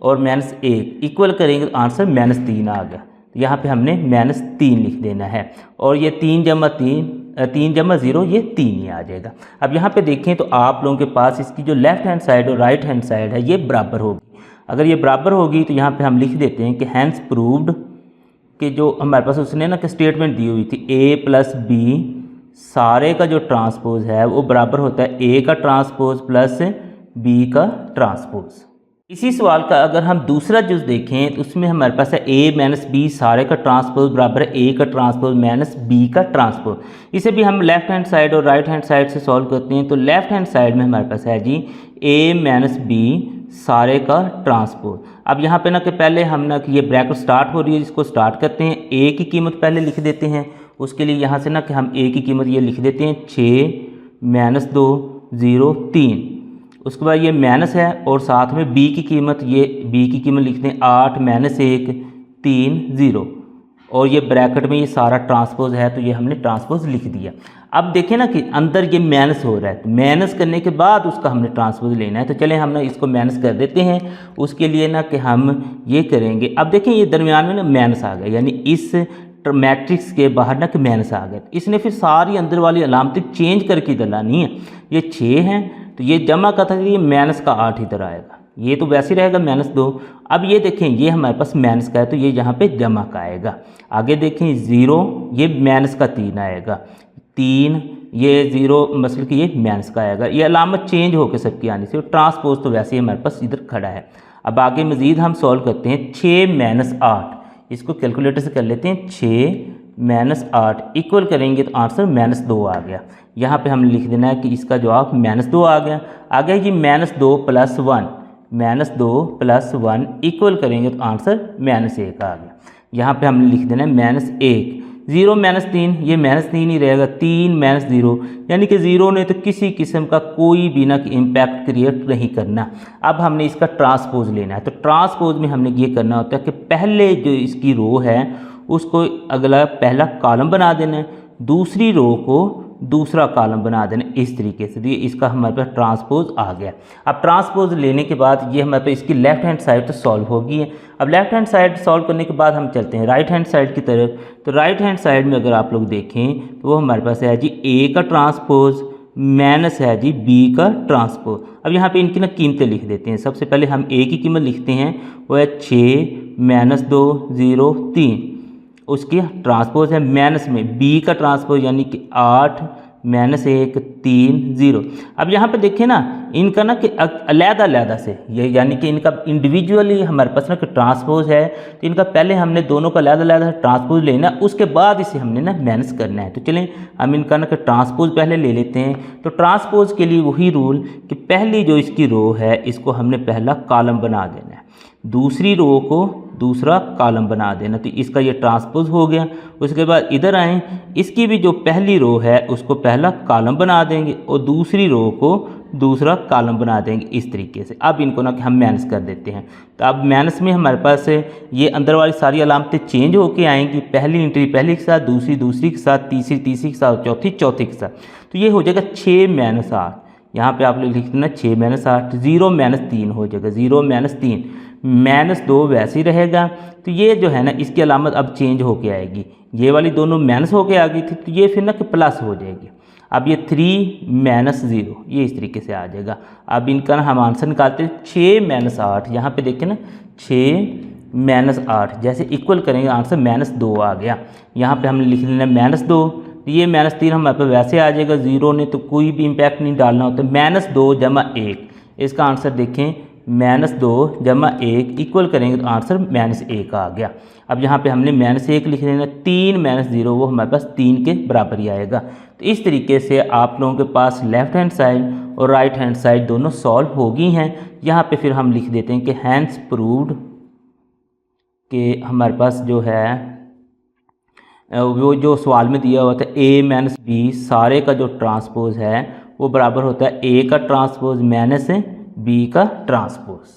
और -1 इक्वल करेंगे तो आंसर -3 आ गया। यहाँ पे हमने -3 लिख देना है, और ये 3 जमा 0 ये 3 ही आ जाएगा। अब यहाँ पे देखें तो आप लोगों के पास इसकी जो लेफ़्ट हैंड साइड और राइट हैंड साइड है ये बराबर होगी। अगर ये बराबर होगी तो यहाँ पे हम लिख देते हैं कि हैंस प्रूव्ड कि जो हमारे पास उसने ना कि स्टेटमेंट दी हुई थी A + B सारे का जो ट्रांसपोज है वो बराबर होता है ए का ट्रांसपोज प्लस बी का ट्रांसपोज। इसी सवाल का अगर हम दूसरा जुज़ देखें तो उसमें हमारे पास है ए माइनस बी सारे का ट्रांसपोज बराबर है ए का ट्रांसपोज माइनस बी का ट्रांसपोज। इसे भी हम लेफ्ट हैंड साइड और राइट हैंड साइड से सॉल्व करते हैं। तो लेफ्ट हैंड साइड में हमारे पास है जी ए माइनस बी सारे का ट्रांसपोज। अब यहाँ पे ना कि पहले हम ना कि ये ब्रैकेट स्टार्ट हो रही है, जिसको स्टार्ट करते हैं। ए की कीमत पहले लिख देते हैं, उसके लिए यहाँ से ना कि हम ए की कीमत ये लिख देते हैं 6 माइनस 2 0 3। उसके बाद ये माइनस है और साथ में बी की कीमत, ये बी की कीमत लिखते हैं 8 माइनस 1 3 0 और ये ब्रैकेट में ये सारा ट्रांसपोज है तो ये हमने ट्रांसपोज लिख दिया। अब देखें ना कि अंदर ये माइनस हो रहा है, तो माइनस करने के बाद उसका हमने ट्रांसपोज लेना है। तो चलें हम ना इसको माइनस कर देते हैं। उसके लिए ना कि हम ये करेंगे, अब देखें ये दरमियान में ना माइनस आ गया, यानी इस मैट्रिक्स के बाहर ना कि माइनस आ गया। इसने फिर सारी अंदर वाली अलामतें चेंज करके इधर लानी है। ये 6 हैं तो ये जमा का था, ये माइनस का 8 इधर आएगा, ये तो वैसे ही रहेगा -2। अब ये देखें ये हमारे पास माइनस का है तो ये यहाँ पे जमा का आएगा। आगे देखें 0 ये माइनस का 3 आएगा, 3 ये 0 मतलब कि ये माइनस का आएगा। ये अलामत चेंज होकर सबकी आने से, ट्रांसपोज तो वैसे ही हमारे पास इधर खड़ा है। अब आगे मज़ीद हम सॉल्व करते हैं। 6 माइनस 8 इसको कैलकुलेटर से कर लेते हैं। 6 माइनस 8 इक्वल करेंगे तो आंसर -2 आ गया। यहाँ पे हमने लिख देना है कि इसका जवाब -2 आ गया। आगे जी -2 प्लस 1 -2 प्लस 1 इक्वल करेंगे तो आंसर -1 आ गया। यहाँ पे हमने लिख देना है -1। 0 -3 ये -3 ही रहेगा, 3 -0 यानी कि 0 ने तो किसी किस्म का कोई भी ना इम्पैक्ट क्रिएट नहीं करना। अब हमने इसका ट्रांसपोज लेना है। तो ट्रांसपोज में हमने ये करना होता है कि पहले जो इसकी रो है उसको अगला पहला कॉलम बना देना है, दूसरी रो को दूसरा कॉलम बना देना इस तरीके से। तो ये इसका हमारे पास ट्रांसपोज आ गया। अब ट्रांसपोज लेने के बाद ये हमारे पास इसकी लेफ्ट हैंड साइड तो सॉल्व होगी है। अब लेफ्ट हैंड साइड सॉल्व करने के बाद हम चलते हैं राइट हैंड साइड की तरफ। तो राइट हैंड साइड में अगर आप लोग देखें तो वो हमारे पास है जी ए का ट्रांसपोज माइनस है जी बी का ट्रांसपोज। अब यहाँ पे इनकी ना कीमतें लिख देते हैं। सबसे पहले हम ए की कीमत लिखते हैं, वो है 6 -2 0 3। उसकी ट्रांसपोज है माइनस में बी का ट्रांसपोज यानी कि 8 -1 3 0। अब यहाँ पे देखें ना इनका ना कि अलग-अलग से ये यानी कि इनका इंडिविजुअली हमारे पास ना कि ट्रांसपोज है, तो इनका पहले हमने दोनों का अलग-अलग ट्रांसपोज लेना, उसके बाद इसे हमने ना माइनस करना है। तो चलें हम इनका ना कि ट्रांसपोज पहले ले लेते हैं। तो ट्रांसपोज के लिए वही रूल कि पहली जो इसकी रो है इसको हमने पहला कॉलम बना देना है, दूसरी रो को दूसरा कॉलम बना देना। तो इसका ये ट्रांसपोज हो गया। उसके बाद इधर आएँ, इसकी भी जो पहली रो है उसको पहला कॉलम बना देंगे और दूसरी रो को दूसरा कॉलम बना देंगे इस तरीके से। अब इनको ना कि हम माइनस कर देते हैं। तो अब माइनस में हमारे पास ये अंदर वाली सारी अलामतें चेंज होके आएंगी। पहली एंट्री पहली के साथ, दूसरी दूसरी के साथ, तीसरी तीसरी के साथ, चौथी चौथी के साथ। तो ये हो जाएगा 6 - 8। यहाँ पे आप लोग लिख देना 6 - 8। 0 - 3 हो जाएगा, 0 - 3 -2 वैसे ही रहेगा। तो ये जो है ना इसकी अलामत अब चेंज होके आएगी। ये वाली दोनों माइनस होके आ गई थी तो ये फिर ना कि प्लस हो जाएगी। अब ये 3 - 0 ये इस तरीके से आ जाएगा। अब इनका ना हम आंसर निकालते हैं 6 - 8। यहाँ पे देखें ना 6 - 8 जैसे इक्वल करेंगे आंसर -2 आ गया। यहाँ पे हमने लिख लेना -2। ये -3 हमारे पास वैसे आ जाएगा, 0 ने तो कोई भी इम्पैक्ट नहीं डालना होता। -2 + 1 इसका आंसर देखें -2 + 1 इक्वल करेंगे तो आंसर -1 आ गया। अब यहाँ पे हमने -1 लिख लेना, 3 - 0 वो हमारे पास 3 के बराबर ही आएगा। तो इस तरीके से आप लोगों के पास लेफ़्ट हैंड साइड और राइट हैंड साइड दोनों सॉल्व हो गई हैं। यहाँ पे फिर हम लिख देते हैं कि हैंस प्रूव्ड कि हमारे पास जो है वो जो सवाल में दिया हुआ था A - B सारे का जो ट्रांसपोज है वो बराबर होता है A का ट्रांसपोज माइनस B का ट्रांसपोज।